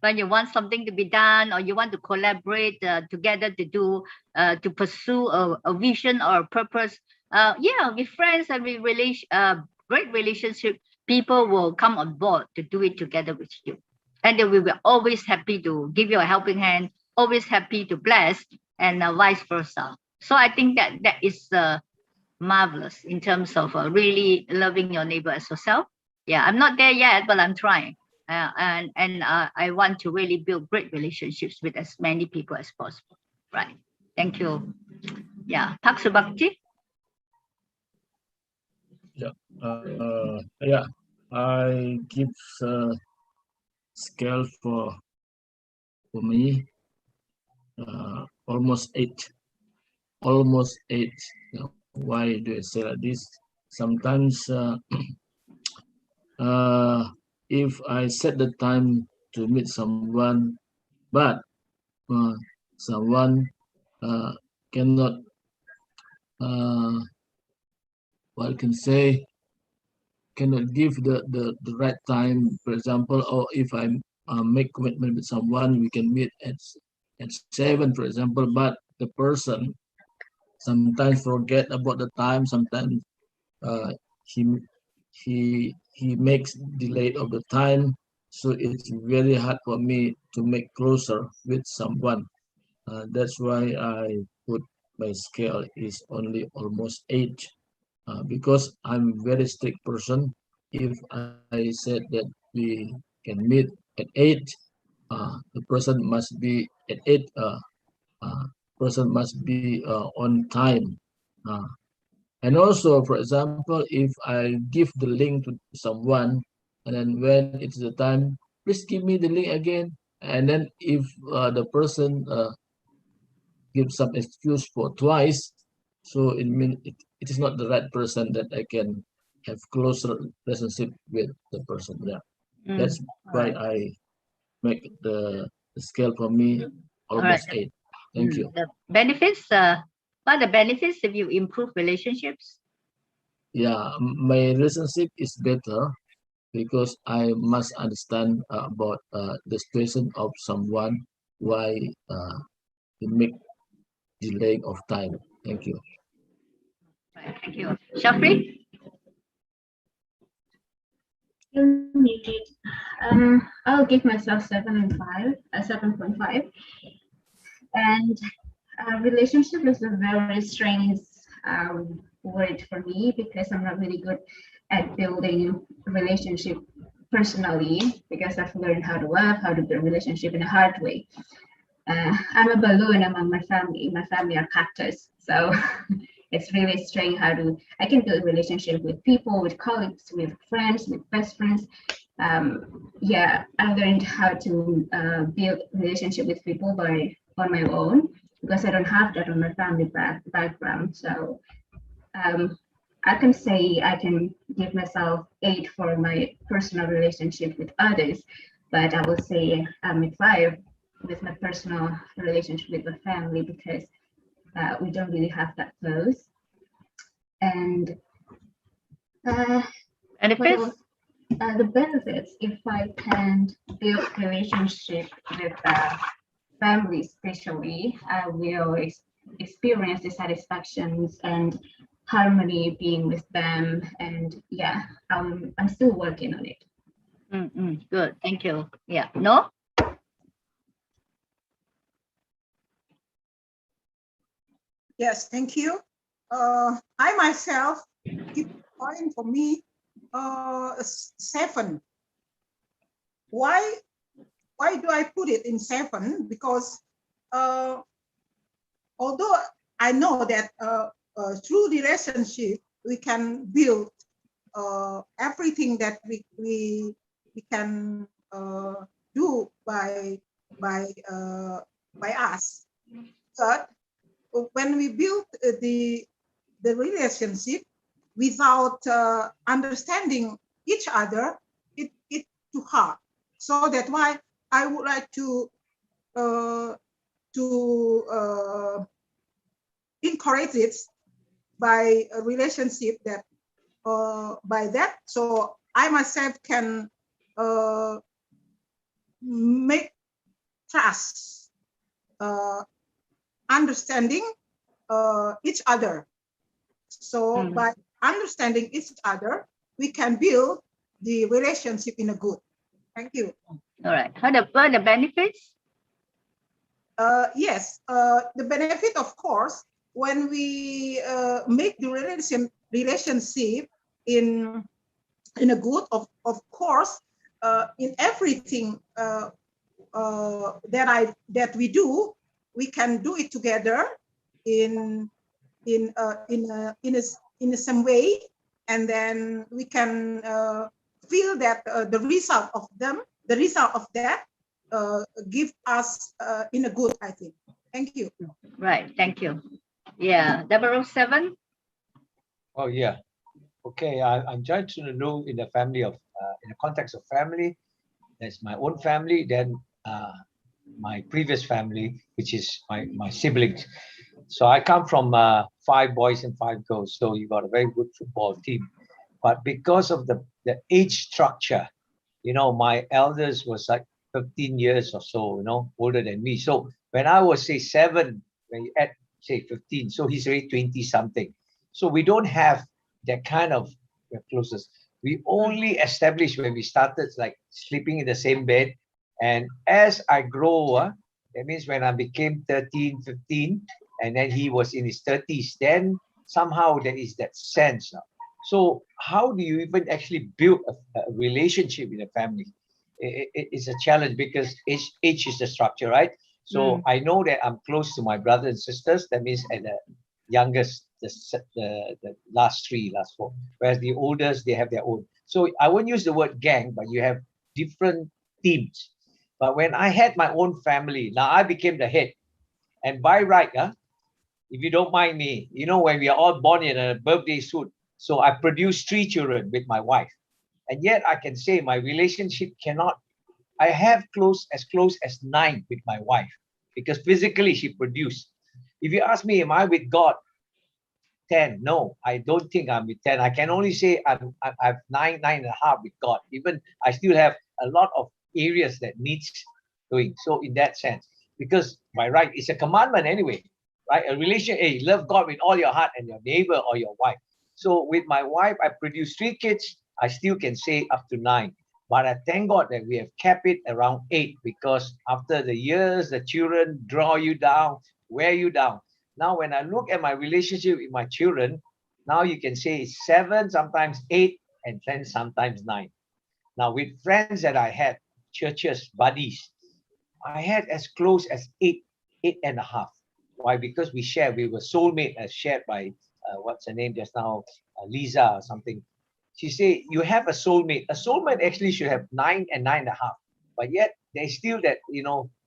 when you want something to be done or you want to collaborate together to do, to pursue a vision or a purpose. Yeah, with friends and with great relationship, people will come on board to do it together with you. And they will be always happy to give you a helping hand, always happy to bless, and vice versa. So I think that is marvelous in terms of really loving your neighbor as yourself. Yeah, I'm not there yet, but I'm trying. And I want to really build great relationships with as many people as possible. Right. Thank you. Yeah. Pak Subakti. Yeah. Yeah. I give scale for me almost 8. Almost 8. Why do I say like this? Sometimes if I set the time to meet someone, but someone cannot, what I can say, cannot give the right time, for example, or if I make commitment with someone, we can meet at 7, for example, but the person sometimes forget about the time, sometimes he makes delay of the time, so it's very hard for me to make closer with someone. That's why I put my scale is only almost 8, because I'm very strict person. If I said that we can meet at 8, the person must be at 8. Person must be on time. And also, for example, if I give the link to someone, and then when it's the time, please give me the link again. And then if the person gives some excuse for twice, so it means it is not the right person that I can have closer relationship with the person. Yeah, Mm, that's why alright. I make the scale for me almost Alright. 8. Thank you. The benefits, what are the benefits if you improve relationships? Yeah, my relationship is better because I must understand about the situation of someone, why it make delay of time. Thank you. Right, thank you. Shafri? You need it. I'll give myself 7.5. And relationship is a very strange word for me because I'm not really good at building a relationship personally because I've learned how to love, how to build relationship in a hard way. I'm a balloon among my family. My family are cactus, so it's really strange how to. I can build a relationship with people, with colleagues, with friends, with best friends. Yeah, I learned how to build relationship with people on my own because I don't have that on my family background. So I can say I can give myself 8 for my personal relationship with others, but I will say I'm a 5 with my personal relationship with my family because we don't really have that close. And Benefits? the benefits, if I can build relationship with family especially, I will experience the satisfactions and harmony being with them. And yeah, I'm still working on it. Good, thank you. Yeah, no? Yes, thank you. I myself give point for me 7. Why do I put it in 7? Because although I know that through relationship we can build everything that we can do by us, but when we build the relationship without understanding each other, it's too hard. So that's why I would like to encourage it by a relationship that by that, so I myself can make trust, understanding each other. So by understanding each other, we can build the relationship in a good. Thank you. All right. What are the benefits? Yes, the benefit, of course, when we make the relationship in a good, of course, in everything that we do, we can do it together in the same way, and then we can feel that the result of that give us in a good, I think. Thank you. Right, thank you. Yeah, 007. Oh yeah, okay. I'm trying to know in the family of in the context of family. There's my own family, then my previous family, which is my siblings. So I come from 5 boys and 5 girls. So you got a very good football team. But because of the age structure, you know, my eldest was like 15 years or so, you know, older than me. So when I was say 7, when you add say 15, so he's already 20 something. So we don't have that kind of closeness. We only established when we started like sleeping in the same bed. And as I grow, that means when I became 13, 15, and then he was in his 30s, then somehow there is that sense. So how do you even actually build a relationship in a family? It's a challenge because age is the structure, right? So I know that I'm close to my brothers and sisters. That means at the youngest, the last 4. Whereas the oldest, they have their own. So I won't use the word gang, but you have different teams. But when I had my own family, now I became the head. And by right, if you don't mind me, you know, when we are all born in a birthday suit, So I produced 3 children with my wife. And yet I can say my relationship cannot, I have as close as 9 with my wife, because physically she produced. If you ask me, am I with God? 10. No, I don't think I'm with 10. I can only say I've 9.5 with God. Even I still have a lot of areas that needs doing. So in that sense, because by right, it's a commandment anyway, right? A relation, hey, love God with all your heart and your neighbor or your wife. So with my wife, I produced 3 kids. I still can say up to 9. But I thank God that we have kept it around 8, because after the years, the children draw you down, wear you down. Now, when I look at my relationship with my children, now you can say it's 7, sometimes 8, and then sometimes 9. Now, with friends that I had, churches, buddies, I had as close as 8.5. Why? Because we were soulmate, as shared by, what's her name just now, Lisa or something. She said, you have a soulmate. A soulmate actually should have 9 and 9.5. But yet, there's still that,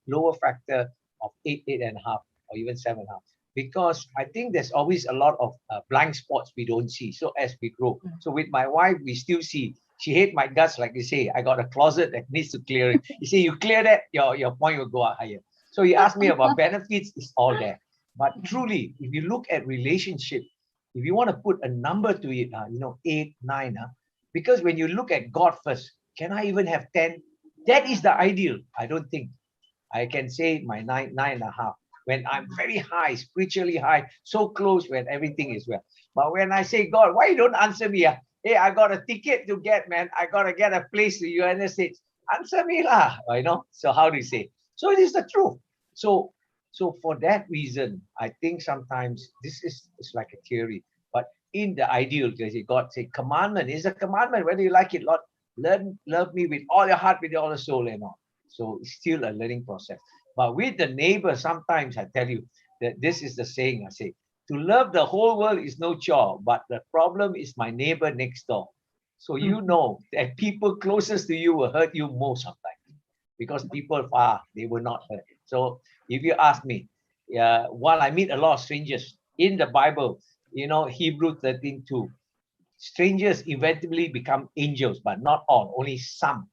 lower factor of 8.5, or even 7.5. Because I think there's always a lot of blind spots we don't see. So as we grow, so with my wife, we still see. She hates my guts, like you say. I got a closet that needs to clear it. You say you clear that, your point will go up higher. So you ask me about benefits, it's all there. But truly, if you look at relationship, if you want to put a number to it, 8, 9, because when you look at God first, can I even have 10? That is the ideal. I don't think I can say my 9.5. When I'm very high, spiritually high, so close when everything is well. But when I say, God, why you don't answer me? Hey, I got a ticket to get, man. I got to get a place to United States. Answer me lah, So how do you say? So it is the truth. So for that reason, I think sometimes this is like a theory. But in the ideal, God say, commandment is a commandment, whether you like it, Lord, love me with all your heart, with all your soul and all. So it's still a learning process. But with the neighbor, sometimes I tell you that this is the saying I say, to love the whole world is no chore, but the problem is my neighbor next door. So you know that people closest to you will hurt you most sometimes, because people far, they will not hurt. So if you ask me, while I meet a lot of strangers in the Bible, Hebrew 13:2, strangers eventually become angels, but not all, only some.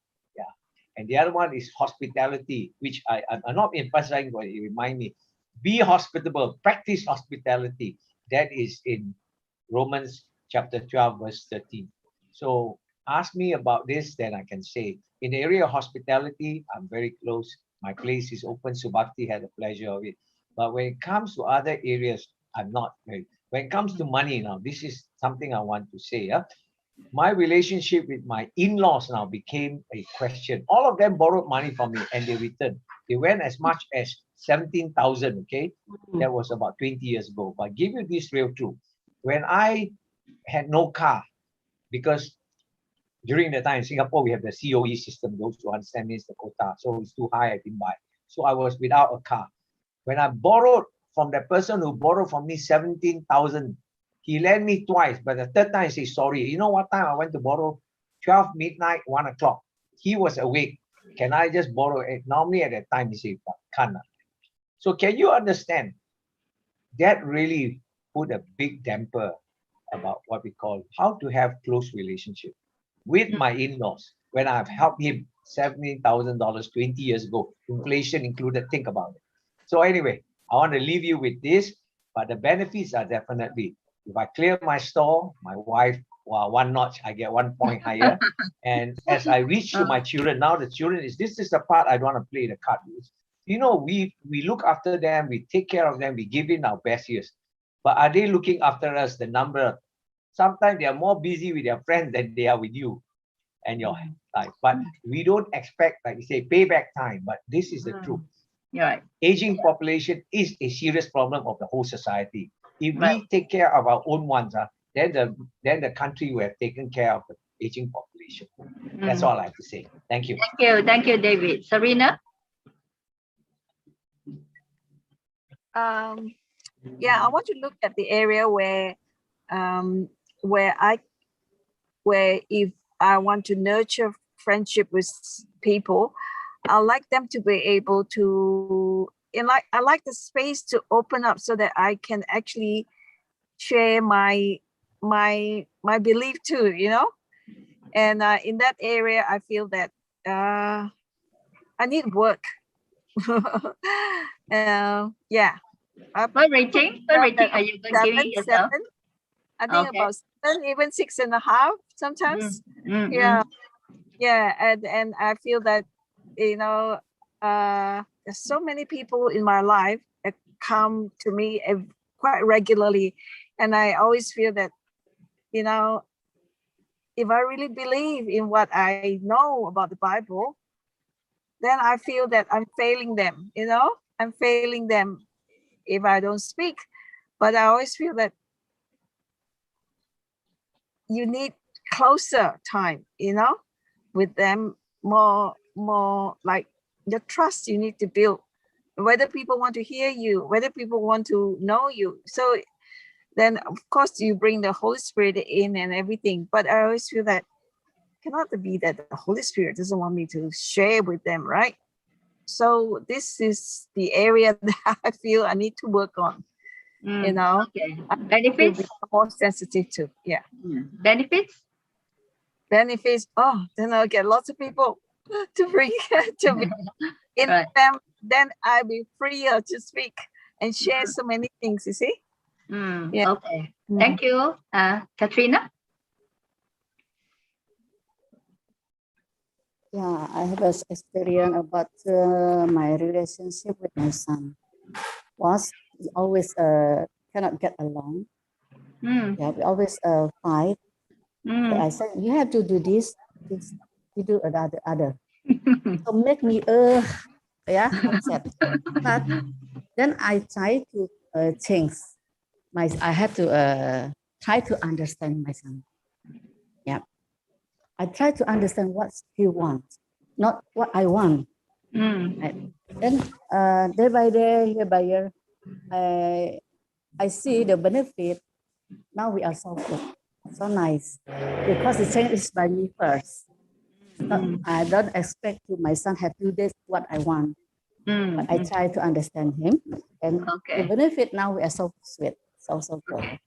And the other one is hospitality, which I'm not emphasizing, but it remind me. Be hospitable, practice hospitality. That is in Romans chapter 12, verse 13. So ask me about this, then I can say. In the area of hospitality, I'm very close. My place is open. Subhakti had the pleasure of it. But when it comes to other areas, I'm not very. When it comes to money now, this is something I want to say. My relationship with my in-laws now became a question. All of them borrowed money from me and they returned. They went as much as 17,000, okay? That was about 20 years ago. But give you this real truth. When I had no car, because during the time in Singapore, we have the COE system, those who understand means the quota. So it's too high, I didn't buy. So I was without a car. When I borrowed from the person who borrowed from me 17,000, he lent me twice, but the third time he said, sorry. You know what time I went to borrow? 12 midnight, 1 o'clock. He was awake. Can I just borrow it? Normally at that time, he said, can't. So can you understand? That really put a big damper about what we call how to have close relationship with my in-laws. When I've helped him $17,000 20 years ago, inflation included, think about it. So anyway, I want to leave you with this, but the benefits are definitely, if I clear my store, my wife, 1 notch, I get 1 point higher. And as I reach to my children, now the children this is the part I don't want to play the card with. We look after them, we take care of them, we give in our best years. But are they looking after us? The number, sometimes they are more busy with their friends than they are with you and your life. But we don't expect, like you say, payback time. But this is the truth. Right. Aging population is a serious problem of the whole society. If we take care of our own ones, then the country will have taken care of the aging population. That's all I have to say. Thank you. Thank you, David. Serena? Yeah, I want to look at the area where if I want to nurture friendship with people, I like them to be able to, I like the space to open up so that I can actually share my my belief too, you know. And in that area, I feel that I need work. Yeah. What rating? What rating are you giving yourself? Seven. I think Okay. about 7, even 6.5 sometimes. Yeah, yeah, and I feel that, you know, there's so many people in my life that come to me quite regularly, and I always feel that, you know, if I really believe in what I know about the Bible, then I feel that I'm failing them, you know, I'm failing them if I don't speak. But I always feel that you need closer time, you know, with them, more like the trust you need to build, whether people want to hear you, whether people want to know you. So then of course you bring the Holy Spirit in and everything, but I always feel that cannot be that the Holy Spirit doesn't want me to share with them, right? So this is the area that I feel I need to work on. You know, okay. I Benefits? be more sensitive to. Yeah. Benefits? Benefits. Oh, then I'll get lots of people to bring to be in Right. them. Then I'll be freer to speak and share so many things. You see? Yeah. Okay. Thank you, Katrina. Yeah, I have an experience about my relationship with my son. Was we always cannot get along. Yeah, we always fight. So I said, you have to do this, you do other. So make me yeah, upset. But then I try to change. I have to try to understand my son. Yeah, I try to understand what he wants, not what I want. Right. Then day by day, year by year, I see the benefit. Now we are so good, so nice, because the change is by me first. So I don't expect to my son have to do this what I want, but I try to understand him, and the benefit now we are so sweet, so good.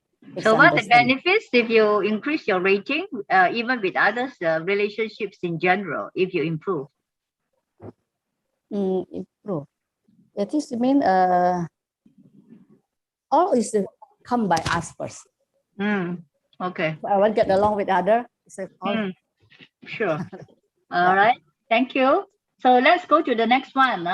So what are the benefits if you increase your rating, even with others, relationships in general, if you improve? Improve. That is mean all is come by us first. Okay. I want to get along with other. Sure. All right. Thank you. So let's go to the next one.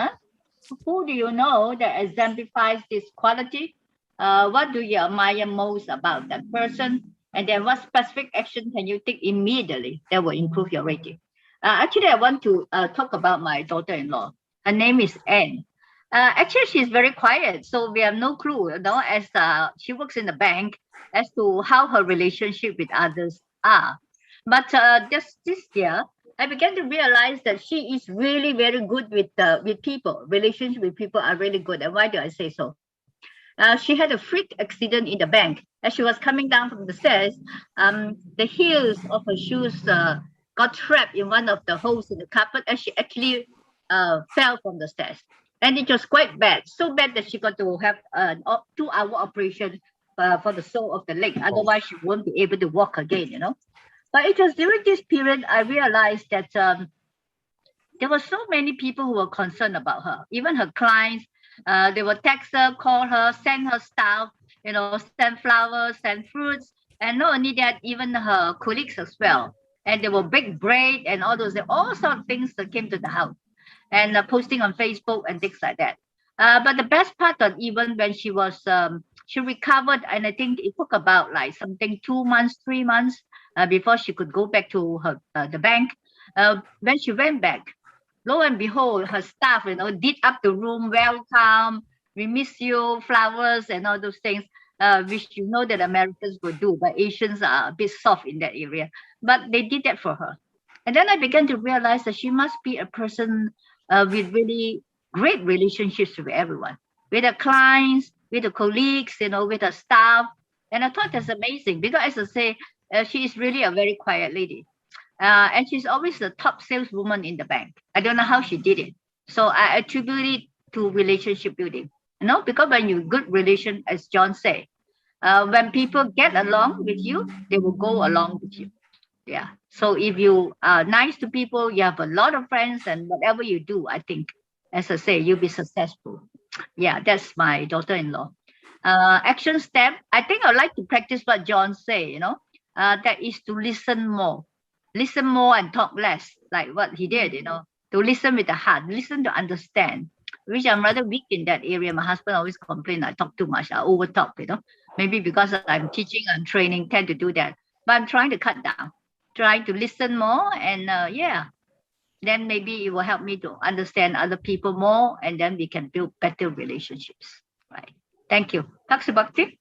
Who do you know that exemplifies this quality? What do you admire most about that person? And then what specific action can you take immediately that will improve your rating? Actually, I want to talk about my daughter-in-law. Her name is Anne. Actually, she's very quiet, so we have no clue, you know, as she works in the bank, as to how her relationship with others are. But just this year, I began to realize that she is really very good with people. Relations with people are really good. And why do I say so? She had a freak accident in the bank. As she was coming down from the stairs, the heels of her shoes got trapped in one of the holes in the carpet, and she actually fell from the stairs. And it was quite bad, so bad that she got to have an 2-hour operation for the sole of the leg. Otherwise, she won't be able to walk again, you know. But it was during this period I realized that there were so many people who were concerned about her, even her clients. They would text her, call her, send her stuff, you know, send flowers, send fruits. And not only that, even her colleagues as well. And they will bake bread and all sorts of things that came to the house and posting on Facebook and things like that. But the best part of even when she recovered, and I think it took about like something 2 months, 3 months before she could go back to her the bank. When she went back, lo and behold, her staff, you know, did up the room, welcome, we miss you, flowers and all those things, which you know that Americans would do, but Asians are a bit soft in that area. But they did that for her. And then I began to realize that she must be a person with really great relationships with everyone, with her clients, with the colleagues, you know, with her staff. And I thought that's amazing because, as I say, she is really a very quiet lady. And she's always the top saleswoman in the bank. I don't know how she did it. So I attribute it to relationship building. You know, because when you good relation, as John said, When people get along with you, they will go along with you. Yeah. So if you are nice to people, you have a lot of friends, and whatever you do, I think, as I say, you'll be successful. Yeah, that's my daughter-in-law. Action step. I think I'd like to practice what John say. That is to listen more and talk less, like what he did. To listen with the heart, listen to understand. Which I'm rather weak in that area. My husband always complain I talk too much, I over talk. Maybe because I'm teaching and training, tend to do that. But I'm trying to cut down, trying to listen more, and then maybe it will help me to understand other people more, and then we can build better relationships. Right. Thank you. Dr. Bhakti.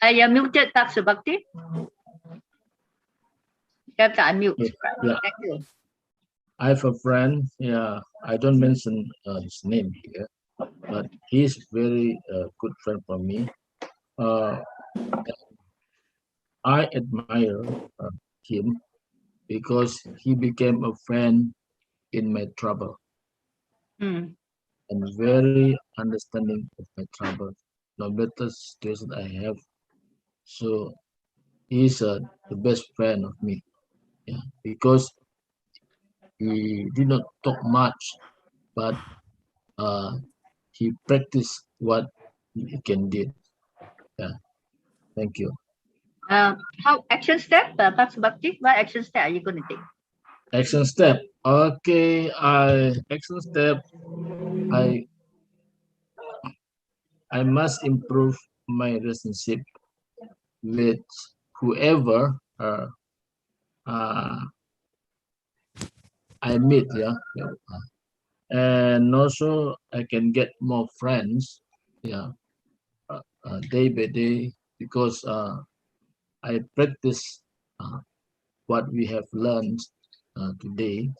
You're muted, Dr. Bhakti. You have to unmute. Yeah. Thank you. I have a friend. Yeah, I don't mention his name here, but he's very good friend for me. I admire him because he became a friend in my trouble and very understanding of my trouble, no matter situation I have. So he's the best friend of me. Yeah, because he did not talk much, but he practiced what he can do. Yeah, thank you. How action step, Dr. Bhakti? What action step are you going to take? Action step. Okay, action step. I must improve my relationship with whoever I meet. Yeah, and also I can get more friends. Yeah, day by day, because I practice what we have learned today,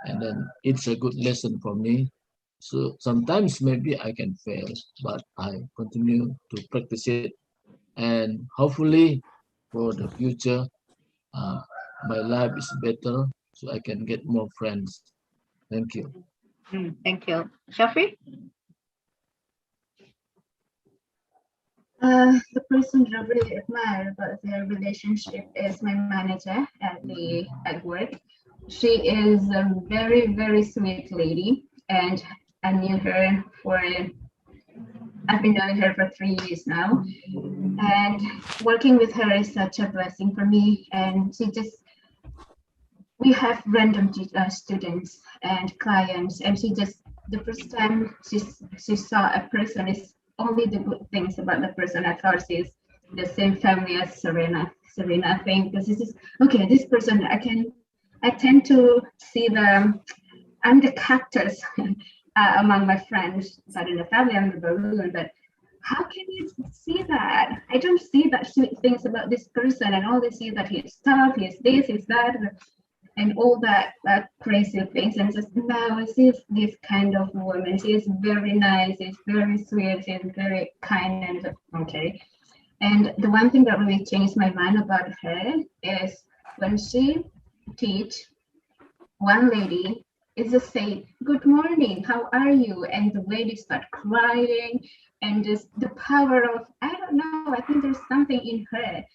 and then it's a good lesson for me. So sometimes maybe I can fail, but I continue to practice it, and hopefully for the future, my life is better, so I can get more friends. Thank you. Thank you. Shafi? The person that I really admire about their relationship is my manager at work. She is a very, very sweet lady, and I've been knowing her for 3 years now, and working with her is such a blessing for me. And we have random students and clients, and the first time she saw a person, is only the good things about the person. I thought she's the same family as Serena. I think this is okay. This person, I tend to see I'm the cactus among my friends, but in the family I'm the balloon. But how can you see that? I don't see that sweet things about this person, and all they see that he's tough, he's this, he's that, and all that crazy things. And just now she's this kind of woman. She is very nice, she's very sweet, she's very kind, and okay. And the one thing that really changed my mind about her is when she teach, one lady is just say, "Good morning, how are you?" And the lady start crying, and just the power of, I don't know, I think there's something in her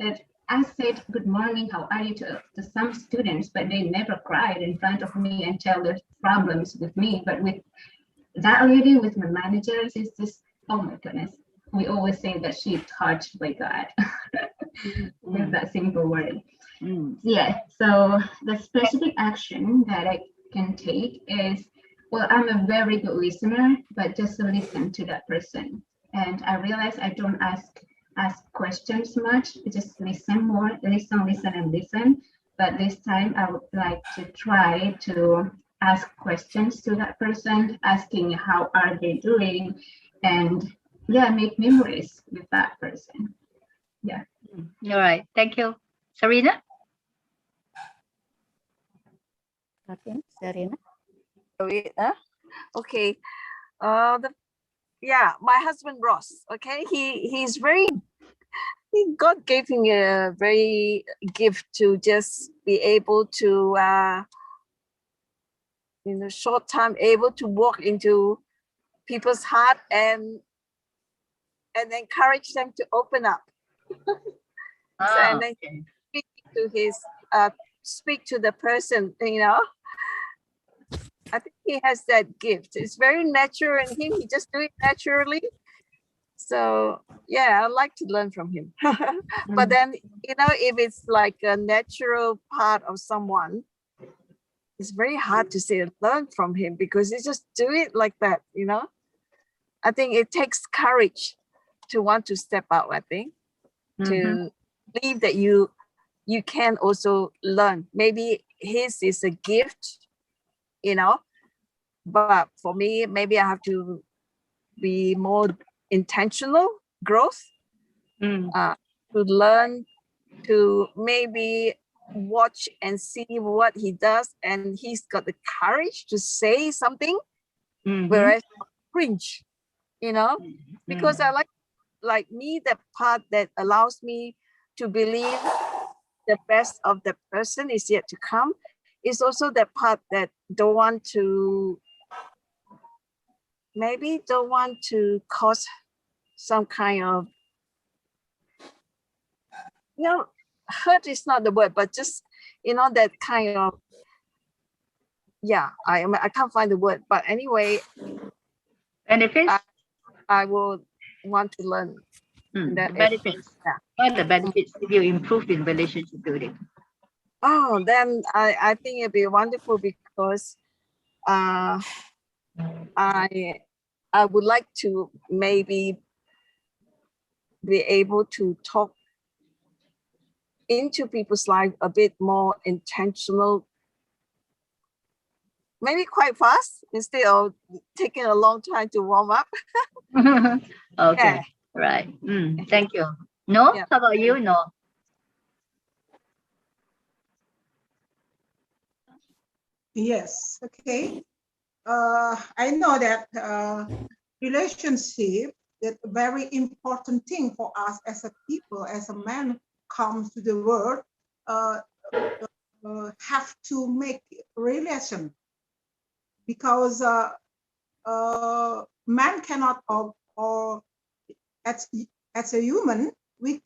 that I said, "Good morning, how are you?" to some students, but they never cried in front of me and tell their problems with me. But with that lady, with my managers, it's just, oh my goodness. We always say that she's touched by God with that simple word. Yeah, so the specific action that I can take is, well, I'm a very good listener, but just to listen to that person. And I realize I don't ask questions much, just listen more, listen. But this time I would like to try to ask questions to that person, asking how are they doing, and yeah, make memories with that person. Yeah. All right. Thank you. Serena? Okay, Serena. Okay. My husband Ross. Okay, he's very. God gave him a very gift to just be able to in a short time able to walk into people's heart and encourage them to open up. So, and then speak to his speak to the person, you know. I think he has that gift. It's very natural in him. He just do it naturally. So yeah, I like to learn from him. But then, you know, if it's like a natural part of someone, it's very hard to say learn from him because he just do it like that, you know. I think it takes courage to want to step out, I think, to believe that you can also learn. Maybe his is a gift, you know, but for me, maybe I have to be more intentional growth, to learn, to maybe watch and see what he does, and he's got the courage to say something, whereas I cringe, you know, because I like me, the part that allows me to believe the best of the person is yet to come is also the part that don't want to cause some kind of, you know, hurt is not the word, but just, you know, that kind of, yeah, I can't find the word, but anyway, benefits. I will want to learn that benefits. Yeah. What are the benefits if you improve in relationship building? Oh, then I think it'd be wonderful because I would like to maybe be able to talk into people's life a bit more intentional, maybe quite fast instead of taking a long time to warm up. Okay, right. Thank you. No, how about you? No. Yes, okay. I know that relationship is a very important thing for us as a people, as a man comes to the world, have to make relation, because man cannot, or as a human, we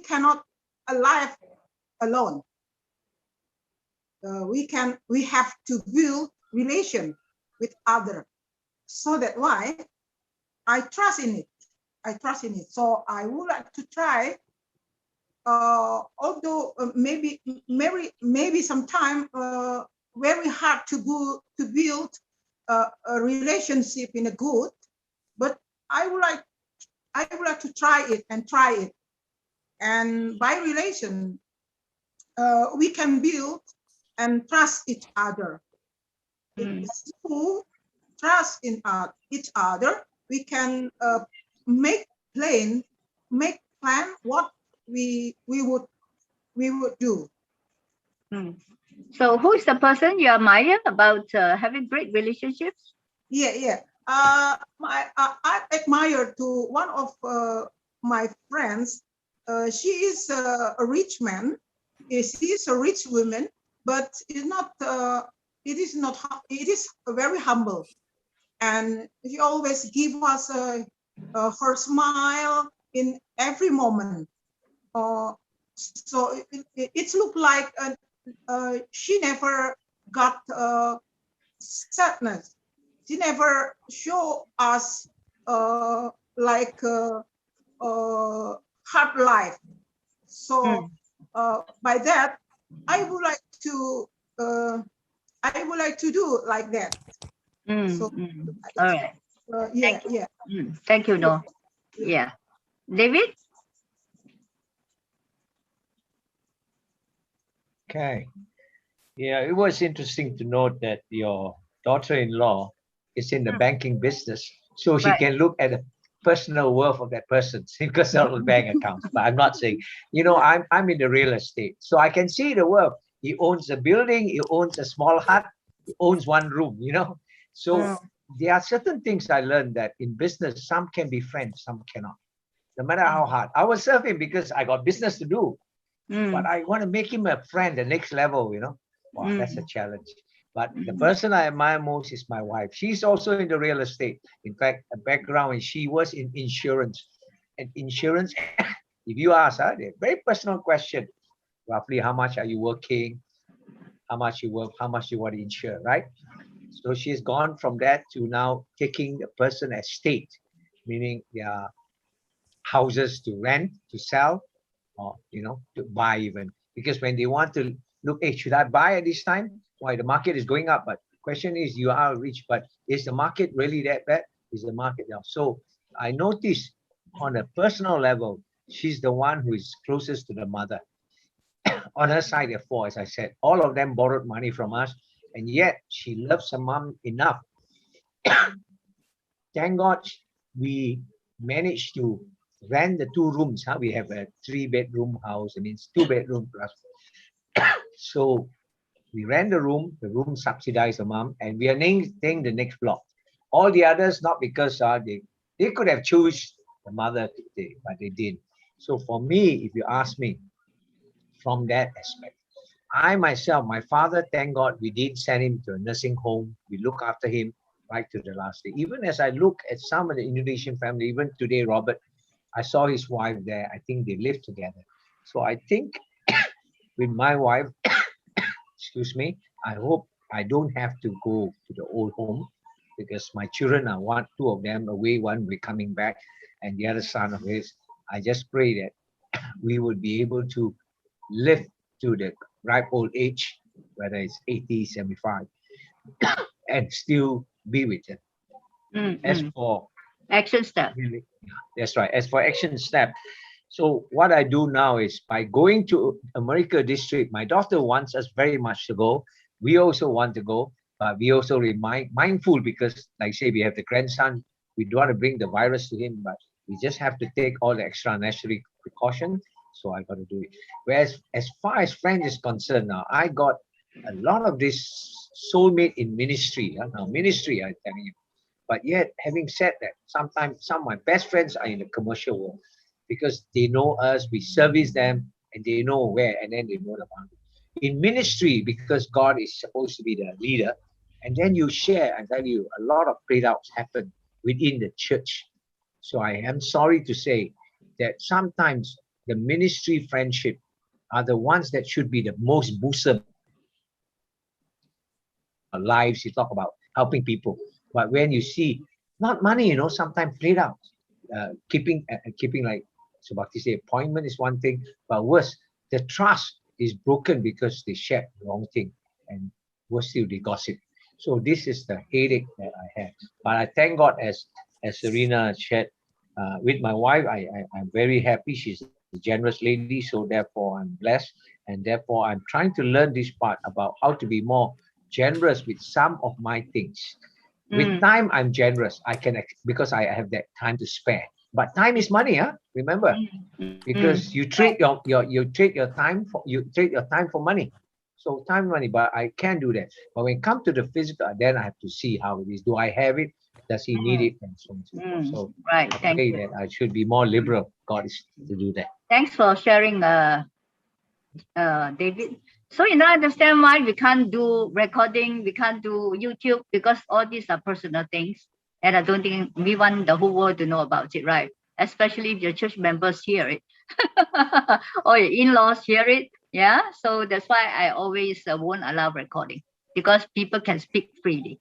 cannot alive alone. We have to build relation with other. So that why I trust in it. So I would like to try, although maybe sometime very hard to build a relationship in a good, but I would like to try it. And by relation, we can build and trust each other. Through trust in each other, we can make plan what we would do. So who is the person you admire about having great relationships? I admire to one of my friends. She is a rich man. She is a rich woman, but it is very humble, and she always give us her smile in every moment. So it looked like she never got sadness. She never show us like hard life. So by that, I would like to do like that. So, all right. Thank you, No. Yeah. David? Okay. Yeah, it was interesting to note that your daughter-in-law is in the banking business, so she can look at the personal worth of that person because of the bank accounts. But I'm not saying, you know, I'm in the real estate, so I can see the worth. He owns a building, he owns a small hut, he owns one room, you know. So there are certain things I learned that in business, some can be friends, some cannot. No matter how hard. I will serve him because I got business to do. But I want to make him a friend, the next level, you know. Wow, that's a challenge. But the person I admire most is my wife. She's also in the real estate. In fact, a background, and she was in insurance. And insurance, if you ask her, a very personal question, roughly how much are you working, how much you work, how much you want to insure, right? So she's gone from that to now taking the person estate, meaning their houses to rent, to sell, or to buy even. Because when they want to look, hey, should I buy at this time? Why, the market is going up, but question is, you are rich, but is the market really that bad? Is the market down? So I noticed on a personal level, she's the one who is closest to the mother. On her side, there are four, as I said, all of them borrowed money from us, and yet she loves her mom enough. Thank God we managed to rent the 2 rooms. We have a 3-bedroom house. It means 2-bedroom plus. So we rent the room subsidized the mom, and we are staying the next block. All the others, not because they could have choose the mother to stay, but they didn't. So for me, if you ask me, from that aspect, I myself, my father, thank God, we did send him to a nursing home. We look after him right to the last day. Even as I look at some of the Indonesian family, even today, Robert, I saw his wife there. I think they live together. So I think with my wife, excuse me, I hope I don't have to go to the old home, because my children are 2 of them away, one will be coming back, and the other son of his. I just pray that we would be able to live to the ripe old age, whether it's 80, 75, and still be with them. As for action step, that's right. As for action step, so what I do now is, by going to America District, my daughter wants us very much to go. We also want to go, but we also remain mindful, because, like say, we have the grandson. We don't want to bring the virus to him, but we just have to take all the extra necessary precautions. So I got to do it. Whereas, as far as friends is concerned, now I got a lot of this soulmate in ministry. Now ministry, I'm telling you. But yet, having said that, sometimes some of my best friends are in the commercial world, because they know us, we service them, and they know where, and then they know the boundary. In ministry, because God is supposed to be the leader, and then you share, I tell you, a lot of playouts happen within the church. So I am sorry to say that sometimes the ministry friendship are the ones that should be the most bosom lives. You talk about helping people, but when you see not money, sometimes played out, keeping like Subhakti say, appointment is one thing, but worse, the trust is broken because they shared the wrong thing, and worse still, they gossip. So this is the headache that I have. But I thank God, as Serena shared, with my wife, I'm very happy. She's a generous lady, so therefore I'm blessed, and therefore I'm trying to learn this part about how to be more generous with some of my things. With time, I'm generous. I can, because I have that time to spare. But time is money, remember? Because you trade your time for money. So time, money, but I can do that. But when it comes to the physical, then I have to see how it is. Do I have it? Does he need it? And so on. So right. I Thank pray you. that I should be more liberal. God is to do that. Thanks for sharing, David. So you now understand why we can't do recording, we can't do YouTube, because all these are personal things, and I don't think we want the whole world to know about it, right? Especially if your church members hear it or your in-laws hear it. Yeah, so that's why I always won't allow recording, because people can speak freely.